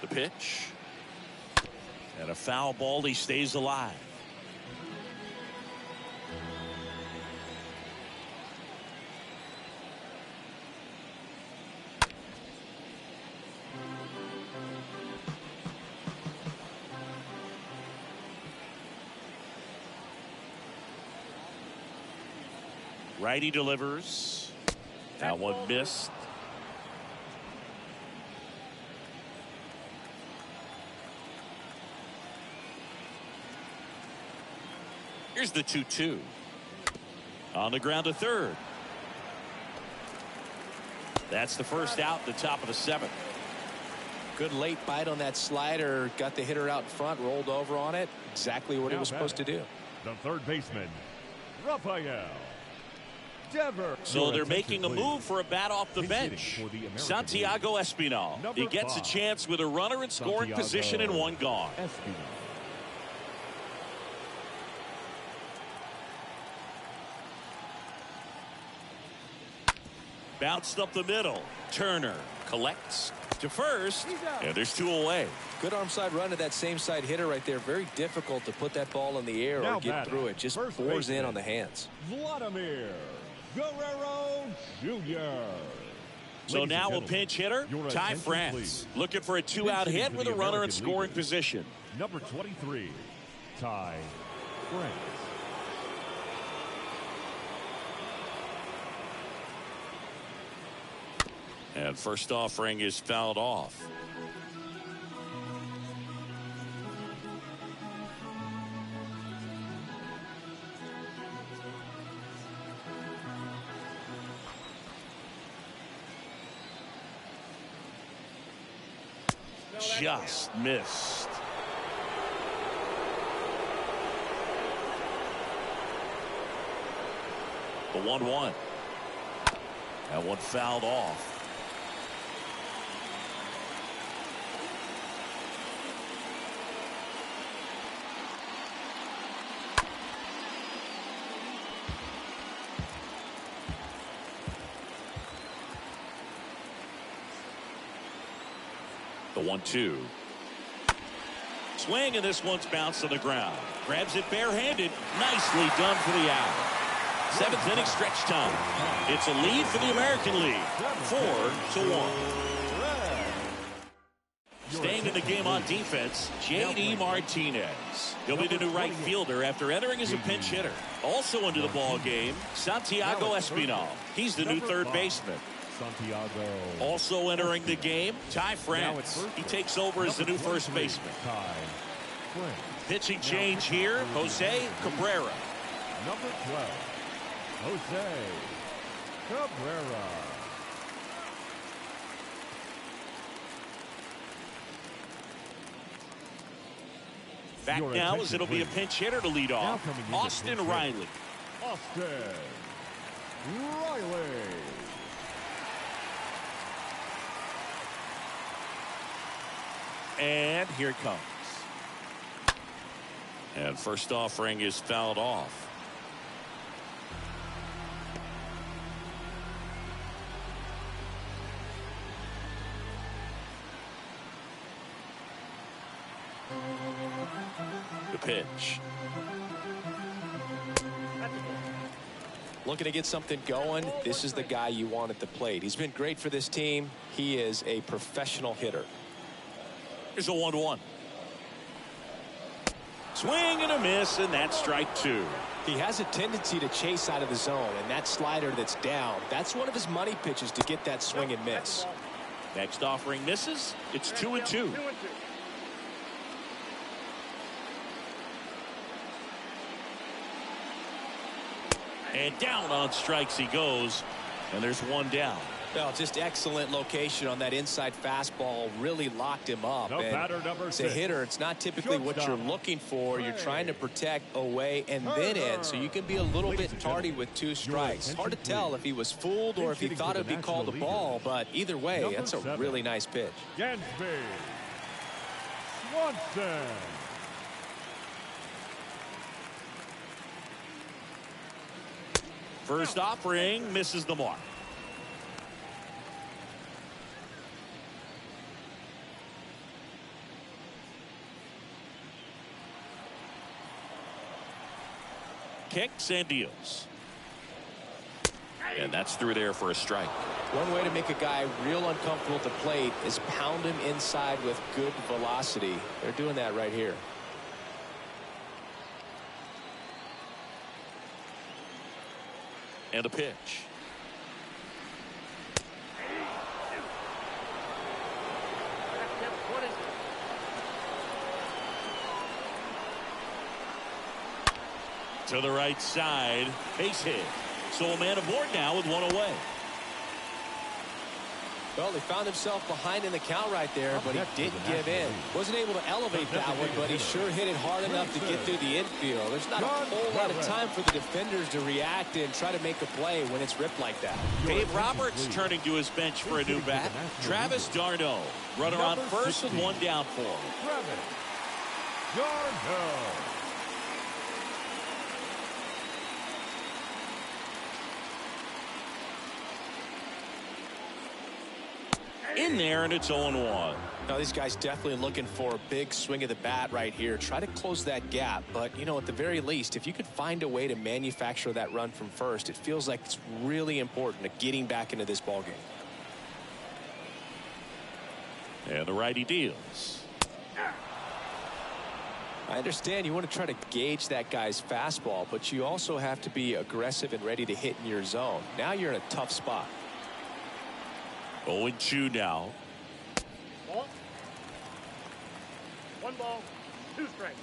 The pitch. And a foul ball. He stays alive. Righty delivers. That one missed. Here's the 2-2. On the ground to third. That's the first out, the top of the seventh. Good late bite on that slider. Got the hitter out in front, rolled over on it. Exactly what he was supposed to do. The third baseman, Rafael Devers. So they're making a move for a bat off the bench. Santiago Espinal. He gets a chance with a runner in scoring position and one gone. Bounced up the middle. Turner collects to first, and there's two away. Good arm side run to that same side hitter right there. Very difficult to put that ball in the air or get through it. Just pours in on the hands. Vladimir Guerrero Jr. So now a pinch hitter, Ty France, looking for a two-out hit with a runner in scoring position. Number 23, Ty France. And first offering is fouled off. Just missed. The 1-1. That one fouled off. The 1-2. Swing, and this one's bounced on the ground. Grabs it barehanded. Nicely done for the out. Seventh inning stretch time. It's a lead for the American League. 4-1. Staying in the game on defense, J.D. Martinez. He'll be the new right fielder after entering as a pinch hitter. Also into the ball game, Santiago Espinal. He's the new third baseman. Santiago. Also entering the game, Ty France. He takes over as the new first baseman. Pitching change here, Jose Cabrera. Number 12, Jose Cabrera. Back now as it'll be a pinch hitter to lead off. Austin Riley. Austin Riley. And here it comes. And first offering is fouled off. The pitch. Looking to get something going. This is the guy you want at the plate. He's been great for this team. He is a professional hitter. Here's a 1-1. Swing and a miss, and that's strike two. He has a tendency to chase out of the zone, and that slider that's down, that's one of his money pitches to get that swing and miss. Next offering misses. It's 2-2. And down on strikes he goes, and there's one down. Well, just excellent location on that inside fastball. Really locked him up. As a hitter, it's not typically what you're looking for. You're trying to protect away and then in, so you can be a little bit tardy with two strikes. Hard to tell if he was fooled or if he thought it would be called a ball, but either way, that's a really nice pitch. Gansby Swanson. First offering misses the mark. Kicks and deals. And that's through there for a strike. One way to make a guy real uncomfortable at the plate is pound him inside with good velocity. They're doing that right here. And a pitch. To the right side, base hit. So a man aboard now with one away. Well, he found himself behind in the count right there, but he didn't give in. Wasn't able to elevate that one, but he sure hit it hard enough to get through the infield. There's not a whole lot of time for the defenders to react and try to make a play when it's ripped like that. Dave Roberts turning to his bench for a new bat. Travis d'Arnaud, runner on first with one down for him. Travis d'Arnaud. In there, and it's 0-1. Now, these guys definitely looking for a big swing of the bat right here. Try to close that gap. But, you know, at the very least, if you could find a way to manufacture that run from first, it feels like it's really important to getting back into this ballgame. And the righty deals. I understand you want to try to gauge that guy's fastball, but you also have to be aggressive and ready to hit in your zone. Now you're in a tough spot. 0-2 now. Ball. 1 ball, 2 strikes.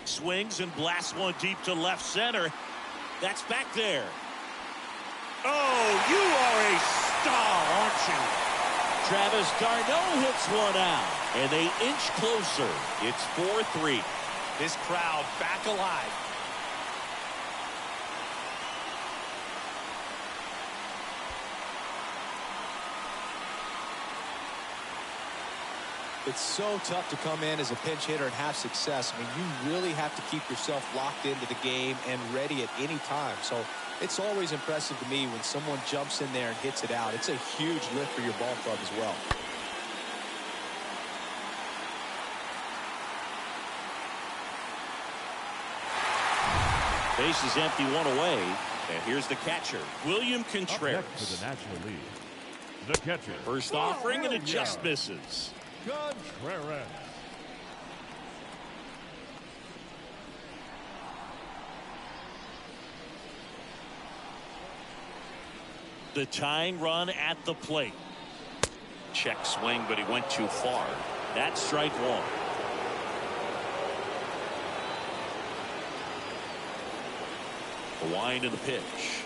Swings and blasts one deep to left center. That's back there. Oh, you are a star, aren't you? Travis d'Arnaud hits one out, and they inch closer. It's 4-3. This crowd back alive. It's so tough to come in as a pinch hitter and have success. I mean, you really have to keep yourself locked into the game and ready at any time. So it's always impressive to me when someone jumps in there and hits it out. It's a huge lift for your ball club as well. Base is empty, one away. And here's the catcher, William Contreras. Up next for the National League, the catcher. First offering, and it just misses. Contreras. The tying run at the plate. Check swing, but he went too far. That's strike one. The wind and the pitch.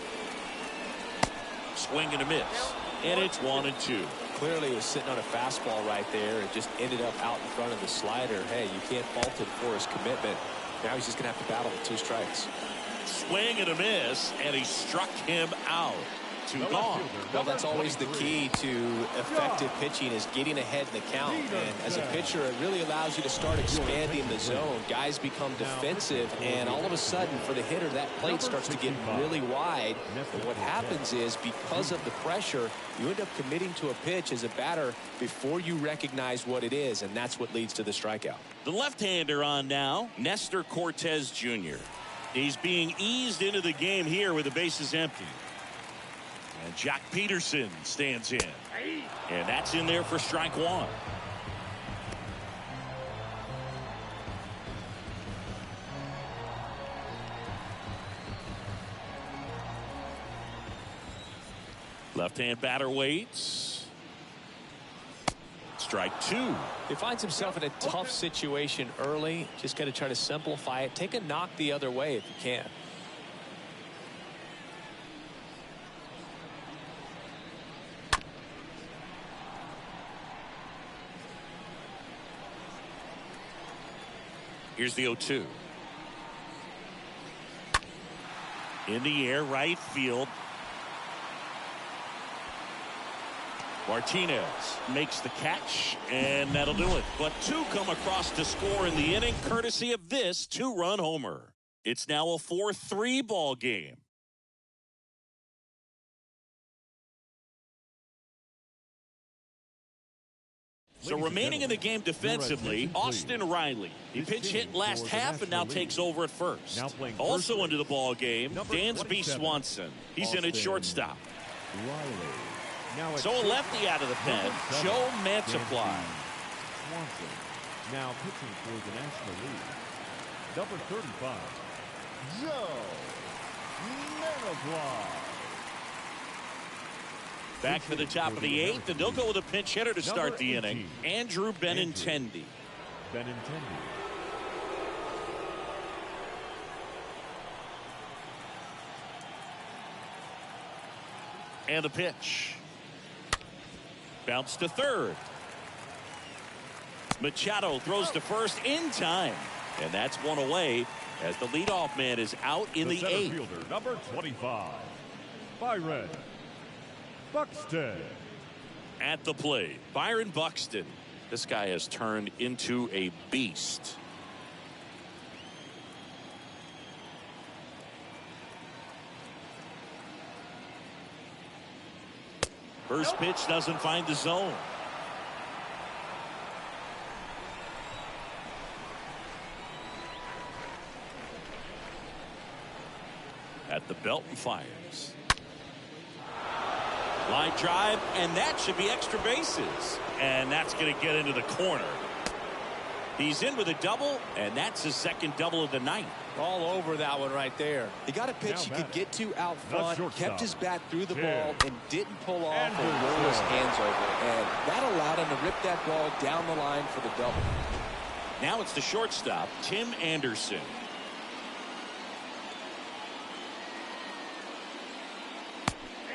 Swing and a miss. And it's 1-2. Clearly, he was sitting on a fastball right there and just ended up out in front of the slider. Hey, you can't fault him for his commitment. Now he's just going to have to battle with 2 strikes. Swing and a miss, and he struck him out. 2 gone. Well, that's always the key to effective pitching, is getting ahead in the count. And as a pitcher, it really allows you to start expanding the zone. Guys become defensive, and all of a sudden, for the hitter, that plate starts to get really wide. And what happens is, because of the pressure, you end up committing to a pitch as a batter before you recognize what it is, and that's what leads to the strikeout. The left-hander on now, Nestor Cortez Jr. He's being eased into the game here with the bases empty. And Jack Peterson stands in. And that's in there for strike one. Left-hand batter waits. Strike 2. He finds himself in a tough situation early. Just got to try to simplify it. Take a knock the other way if you can. Here's the 0-2. In the air, right field. Martinez makes the catch, and that'll do it. But 2 come across to score in the inning, courtesy of this 2-run homer. It's now a 4-3 ball game. So remaining in the game defensively, Austin Riley. He pinch hit last half and now takes over at first. Also into the ball game, Dansby Swanson. He's in at shortstop. So a lefty out of the pen, Joe Mantiply. Now pitching for the National League, number 35, Joe Manafly. Back for the top of the 8th, and they'll go with a pinch hitter to start the inning. Andrew Benintendi. And the pitch. Bounce to third. Machado throws to first in time. And that's one away as the leadoff man is out in the 8th. Fielder, number 25, Byron Buxton. At the plate, Byron Buxton. This guy has turned into a beast. First pitch doesn't find the zone. At the belt and fires. Line drive, and that should be extra bases. And that's going to get into the corner. He's in with a double, and that's his second double of the night. All over that one right there. He got a pitch he could get to out front, kept his bat through the ball, and didn't pull off or roll his hands over. And that allowed him to rip that ball down the line for the double. Now it's the shortstop, Tim Anderson.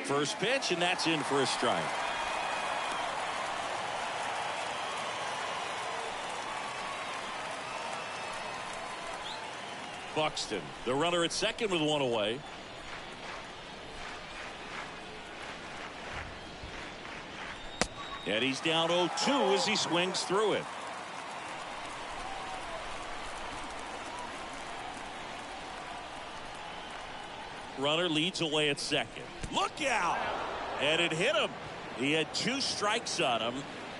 First pitch, and that's in for a strike. Buxton, the runner at second with one away. And he's down 0-2 as he swings through it. Runner leads away at second. Look out! And it hit him. He had 2 strikes on him,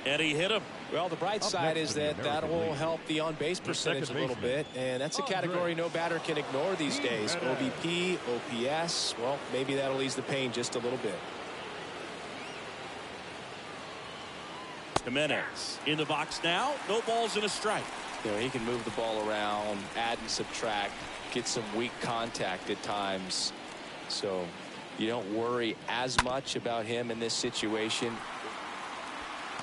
and he hit him. Well, the bright side is that will help the on-base percentage a little bit, and that's a category no batter can ignore these days. OBP, OPS, well, maybe that'll ease the pain just a little bit. Jimenez in the box now. No balls and a strike. You know, he can move the ball around, add and subtract, get some weak contact at times. So you don't worry as much about him in this situation.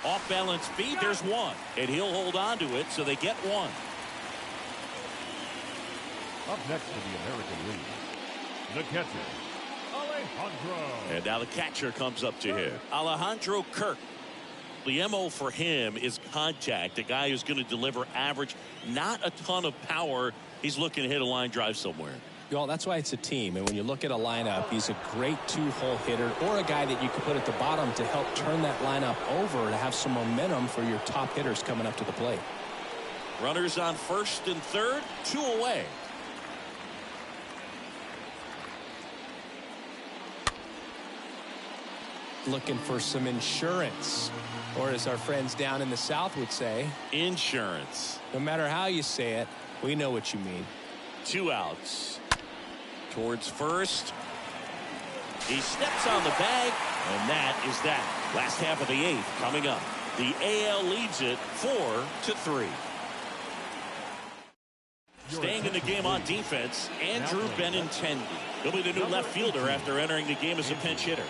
Off balance speed, there's one, and he'll hold on to it, so they get one. Up next to the American League, the catcher, Alejandro. And now the catcher comes up to him, Alejandro Kirk. The MO for him is contact, a guy who's going to deliver average, not a ton of power. He's looking to hit a line drive somewhere. Well, that's why it's a team. And when you look at a lineup, he's a great 2-hole hitter or a guy that you can put at the bottom to help turn that lineup over to have some momentum for your top hitters coming up to the plate. Runners on first and third, 2 away. Looking for some insurance, or as our friends down in the South would say, insurance. No matter how you say it, we know what you mean. 2 outs. Towards first. He steps on the bag, and that is that. Last half of the 8th coming up. The AL leads it 4-3. Staying in the game on defense, Andrew Benintendi. He'll be the new left fielder after entering the game as a pinch hitter.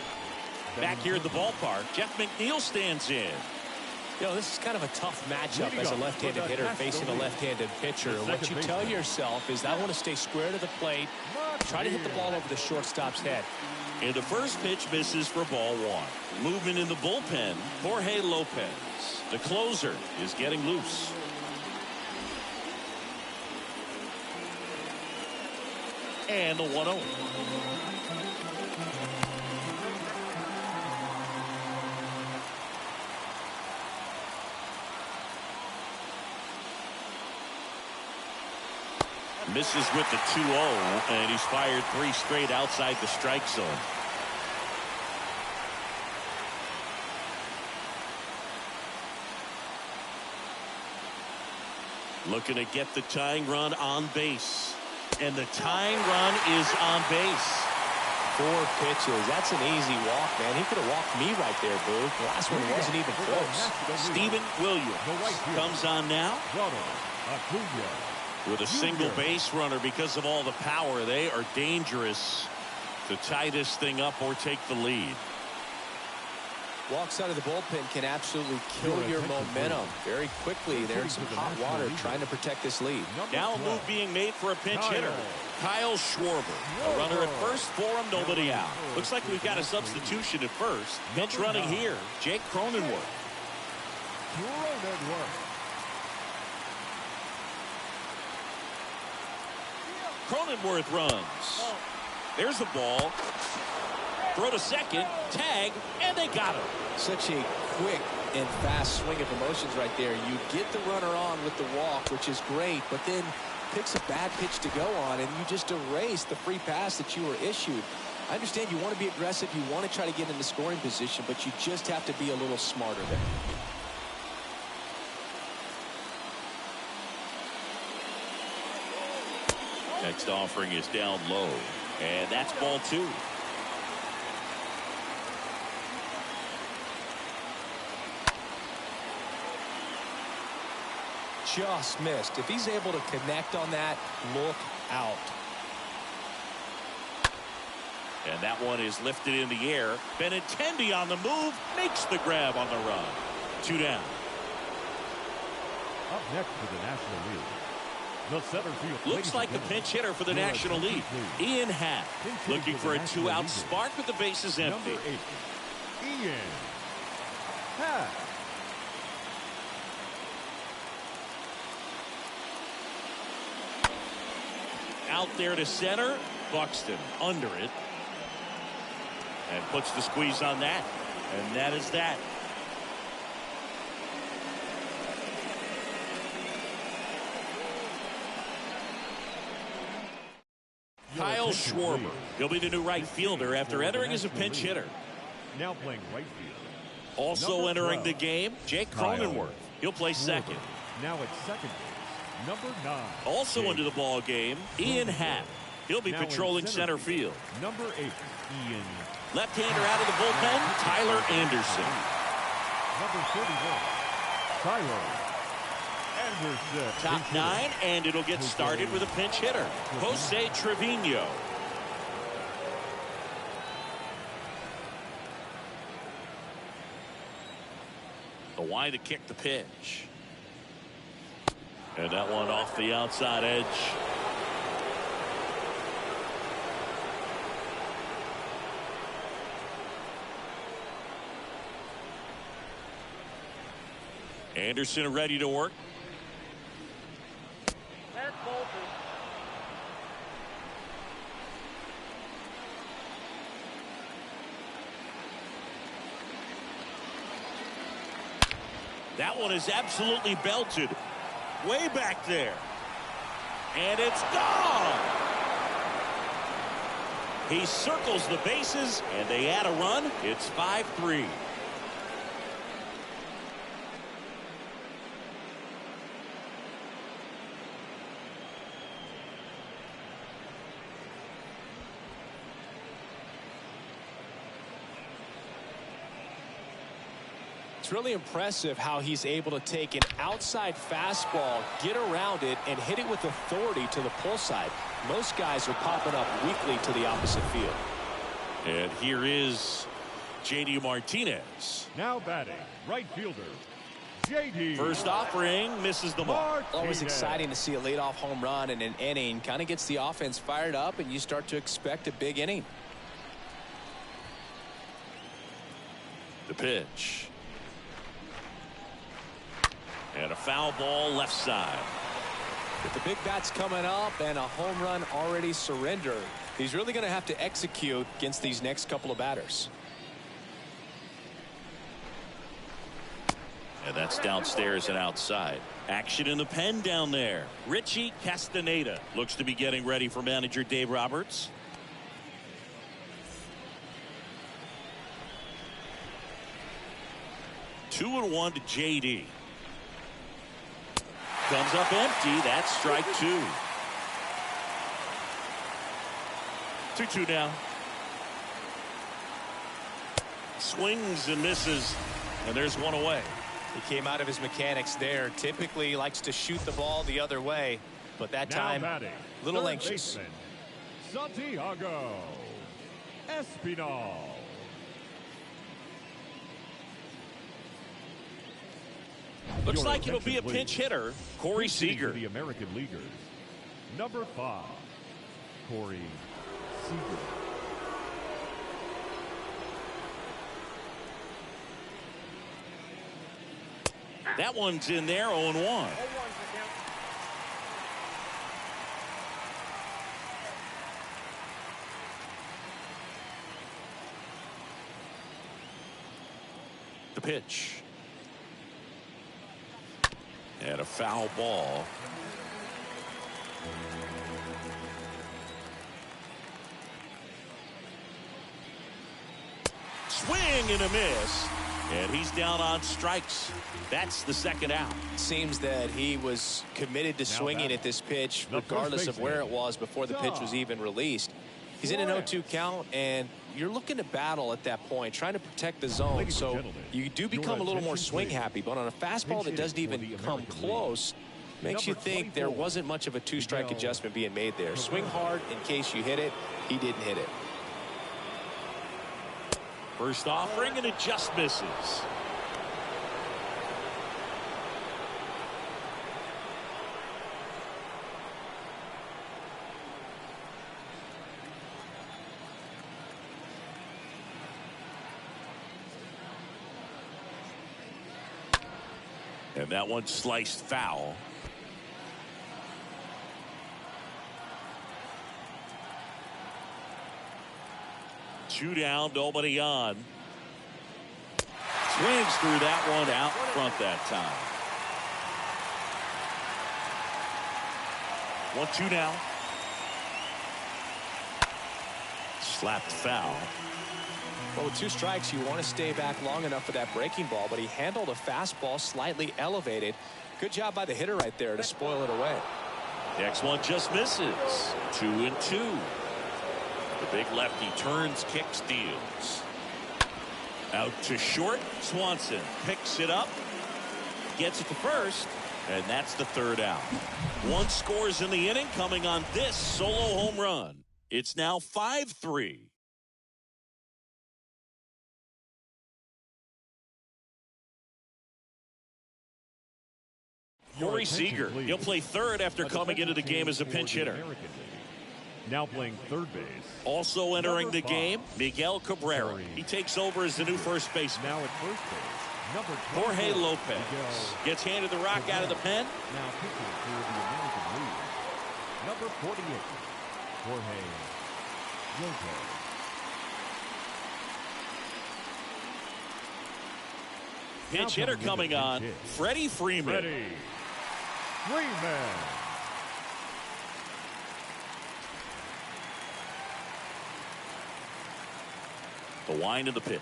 Back here at the ballpark, Jeff McNeil stands in. You know, this is kind of a tough matchup as a left-handed hitter facing a left-handed pitcher. What you tell yourself is I want to stay square to the plate, try to hit the ball over the shortstop's head. And the first pitch misses for ball 1. Movement in the bullpen, Jorge Lopez. The closer is getting loose. And the 1-0. Misses with the 2-0, and he's fired 3 straight outside the strike zone. Looking to get the tying run on base. And the tying run is on base. 4 pitches. That's an easy walk, man. He could have walked me right there, Boo. The last one wasn't even close. Steven Williams comes on now with a single base runner. Because of all the power, they are dangerous to tie this thing up or take the lead. Walks out of the bullpen can absolutely kill your momentum very quickly. They're in some hot water trying to protect this lead. Now a move being made for a pinch hitter. Kyle Schwarber. A runner at first for him, nobody out. Looks like we've got a substitution at first. Pinch running here, Jake Cronenworth. Cronenworth runs. There's the ball. Throw to second, tag, and they got him. Such a quick and fast swing of emotions right there. You get the runner on with the walk, which is great, but then picks a bad pitch to go on, and you just erase the free pass that you were issued. I understand you want to be aggressive, you want to try to get in the scoring position, but you just have to be a little smarter there. Next offering is down low, and that's ball 2. Just missed. If he's able to connect on that, look out. And that one is lifted in the air. Benintendi on the move, makes the grab on the run. 2 down. Up next for the National League, the center field. Looks like the pinch hitter for the National League, Ian Happ, looking for a 2-out spark with the bases empty. Number 8, Ian Happ. Out there to center, Buxton under it. And puts the squeeze on that. And that is that. Kyle Schwarber. He'll be the new right fielder after entering as a pinch hitter. Now playing right field. Also entering the game, Jake Cronenworth. He'll play second. Now at second base, number 9. Also into the ball game, Ian Happ. He'll be patrolling center field. Number 8, Ian. Left-hander out of the bullpen, Tyler Anderson. Number 31, Tyler Anderson. Top 9, and it'll get started with a pinch hitter, Jose Trevino. The wide to kick the pitch. And that one off the outside edge. Anderson ready to work. That one is absolutely belted. Way back there. And it's gone. He circles the bases, and they add a run. It's 5-3. It's really impressive how he's able to take an outside fastball, get around it, and hit it with authority to the pull side. Most guys are popping up weakly to the opposite field. And here is J.D. Martinez. Now batting, right fielder, J.D. First offering, misses the mark. Always exciting to see a leadoff home run in an inning. Kind of gets the offense fired up, and you start to expect a big inning. The pitch. And a foul ball left side. With the big bats coming up and a home run already surrendered, he's really going to have to execute against these next couple of batters. And that's downstairs and outside. Action in the pen down there. Richie Castaneda looks to be getting ready for manager Dave Roberts. Two and one to J.D. Comes up empty. That's strike 2. 2-2 now. Swings and misses, and there's one away. He came out of his mechanics there. Typically likes to shoot the ball the other way, but that time a little anxious. Baseman, Santiago Espinal. Looks like it'll be a pinch hitter, Corey Seager. The American Leaguers, number 5, Corey Seager. That one's in there, 0-1. The pitch. And a foul ball. Swing and a miss. And he's down on strikes. That's the second out. Seems that he was committed to swinging at this pitch regardless of where it was before the pitch was even released. He's in an 0-2 count, and you're looking to battle at that point, trying to protect the zone. So you do become a little more swing happy, but on a fastball that doesn't even come close, makes you think there wasn't much of a two-strike adjustment being made there. Swing hard in case you hit it. He didn't hit it. First offering, and it just misses. And that one sliced foul. Two down, nobody on. Swings through that one out front that time. 1-2 now. Slapped foul. Well, with 2 strikes, you want to stay back long enough for that breaking ball, but he handled a fastball slightly elevated. Good job by the hitter right there to spoil it away. Next one just misses. 2-2. The big lefty turns, kicks, deals. Out to short. Swanson picks it up, gets it to first, and that's the third out. 1 scores in the inning, coming on this solo home run. It's now 5-3. Corey Seager, he'll play third after coming into the game as a pinch hitter. Now playing third base. Also entering the game, Miguel Cabrera. He takes over as the new first baseman. Now at first base, number Jorge Lopez gets handed the rock out of the pen. Now pitching for the American League, number 48, Jorge Lopez. Pinch hitter coming on, Freddie Freeman. Freddie Freeman. The wind of the pitch.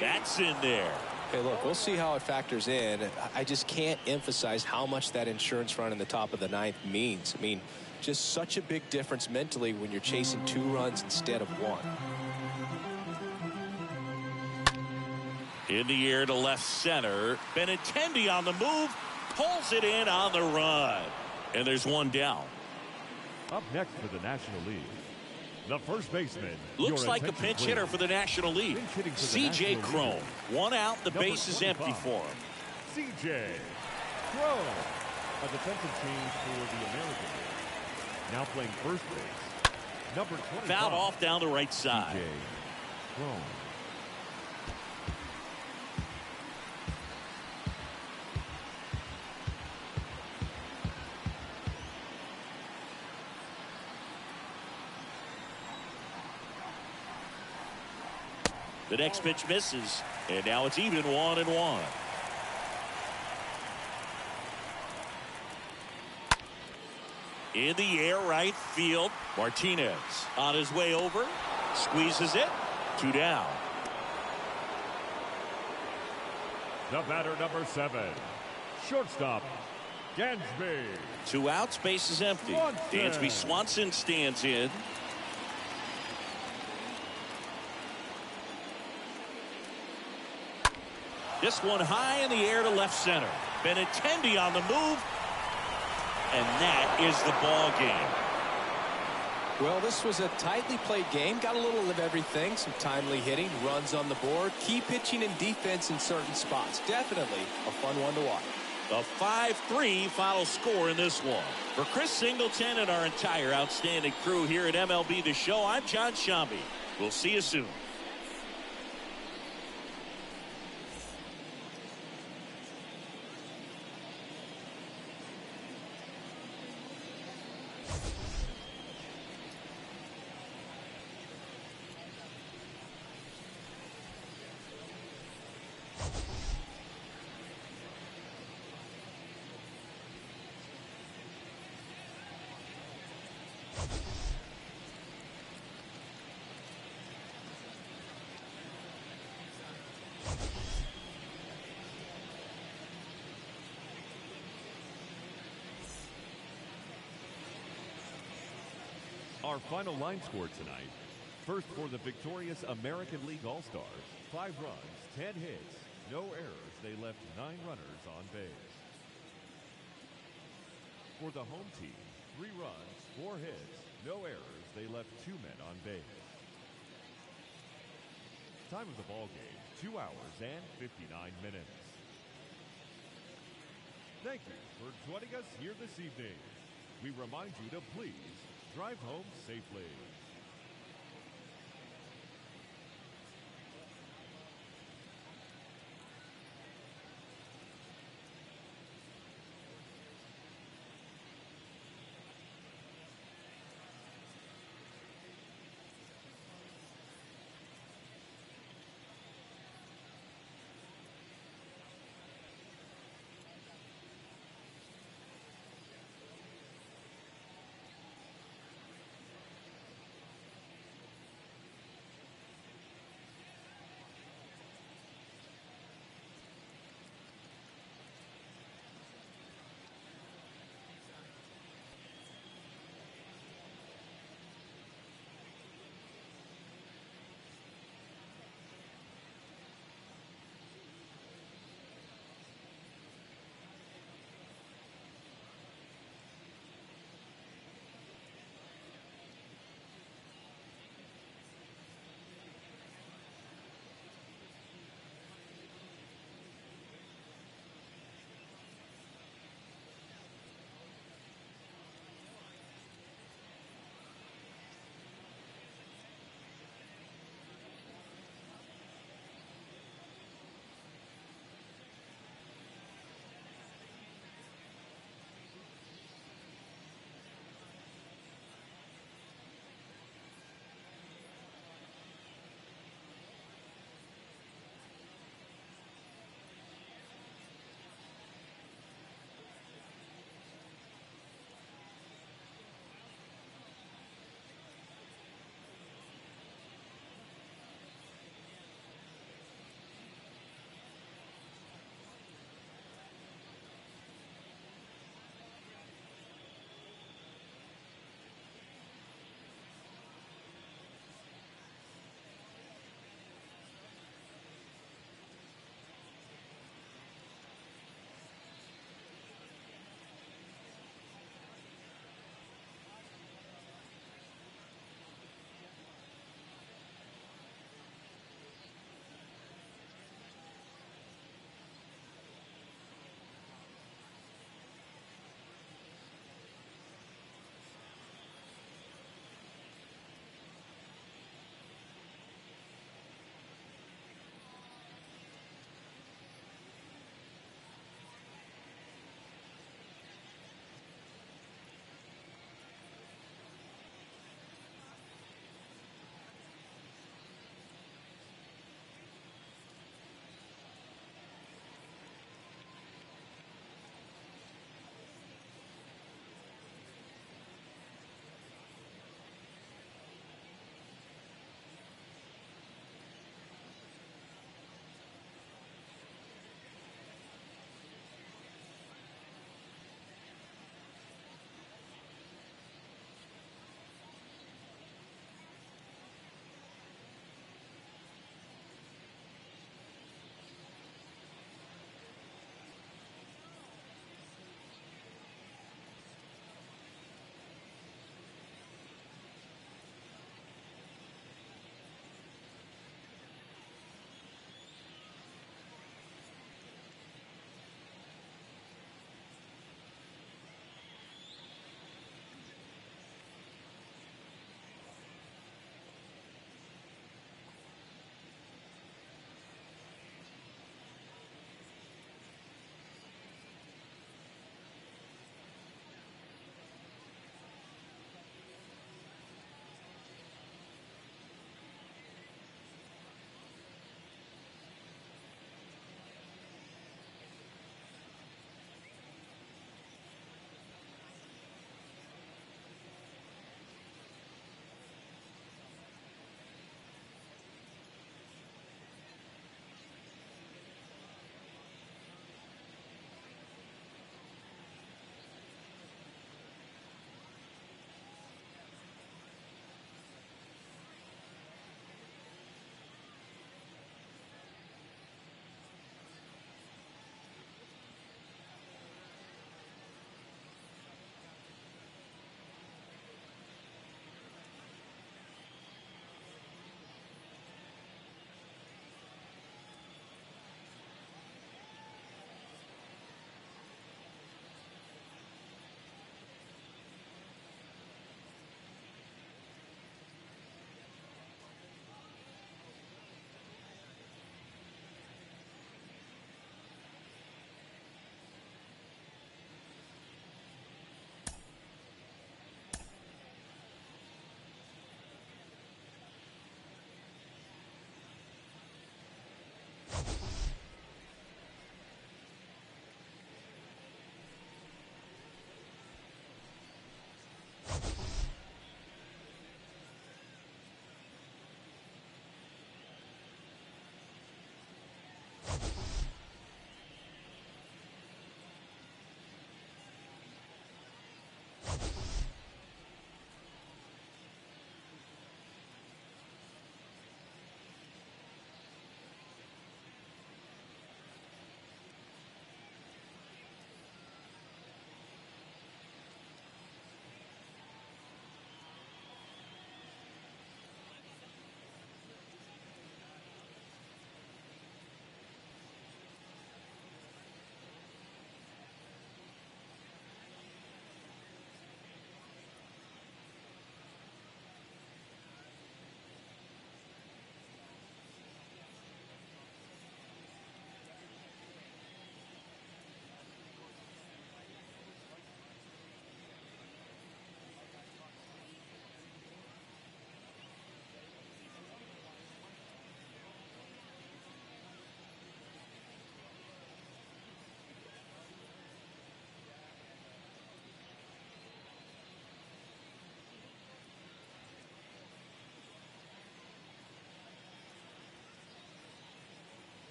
That's in there. Hey, look, we'll see how it factors in. I just can't emphasize how much that insurance run in the top of the 9th means. I mean, just such a big difference mentally when you're chasing 2 runs instead of 1. In the air to left center. Benintendi on the move. Pulls it in on the run. And there's 1 down. Up next for the National League, the first baseman. Looks like a pinch hitter for the National League. C.J. Cron. 1 out. The base is empty for him. C.J. Cron. A defensive change for the American League. Now playing first base, number 25. Fouled off down the right side. C.J. Cron. The next pitch misses, and now it's even 1-1. In the air right field, Martinez on his way over, squeezes it, 2 down. The batter, number 7, shortstop, Dansby. 2 outs, base is empty. Dansby Swanson stands in. This one high in the air to left center. Benintendi on the move. And that is the ball game. Well, this was a tightly played game. Got a little of everything. Some timely hitting, runs on the board, key pitching and defense in certain spots. Definitely a fun one to watch. A 5-3 final score in this one. For Chris Singleton and our entire outstanding crew here at MLB The Show, I'm John Shambi. We'll see you soon. Our final line score tonight. First for the victorious American League All-Stars. 5 runs, 10 hits, no errors. They left 9 runners on base. For the home team, 3 runs, 4 hits, no errors. They left 2 men on base. Time of the ball game, 2 hours and 59 minutes. Thank you for joining us here this evening. We remind you to please drive home safely.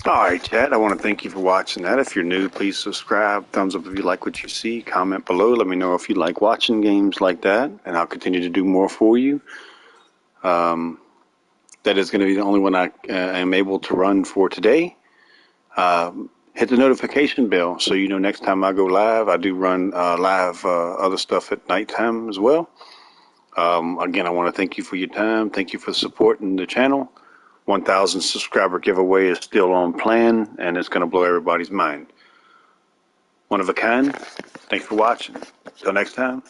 All right, chat. I want to thank you for watching that. If you're new, please subscribe. Thumbs up if you like what you see. Comment below. Let me know if you like watching games like that, and I'll continue to do more for you. That is going to be the only one I am able to run for today. Hit the notification bell so you know next time I go live. I do run live other stuff at nighttime as well. Again, I want to thank you for your time. Thank you for supporting the channel. 1,000 subscriber giveaway is still on plan, and it's going to blow everybody's mind. One of a kind. Thanks for watching. Till next time,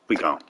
we gone.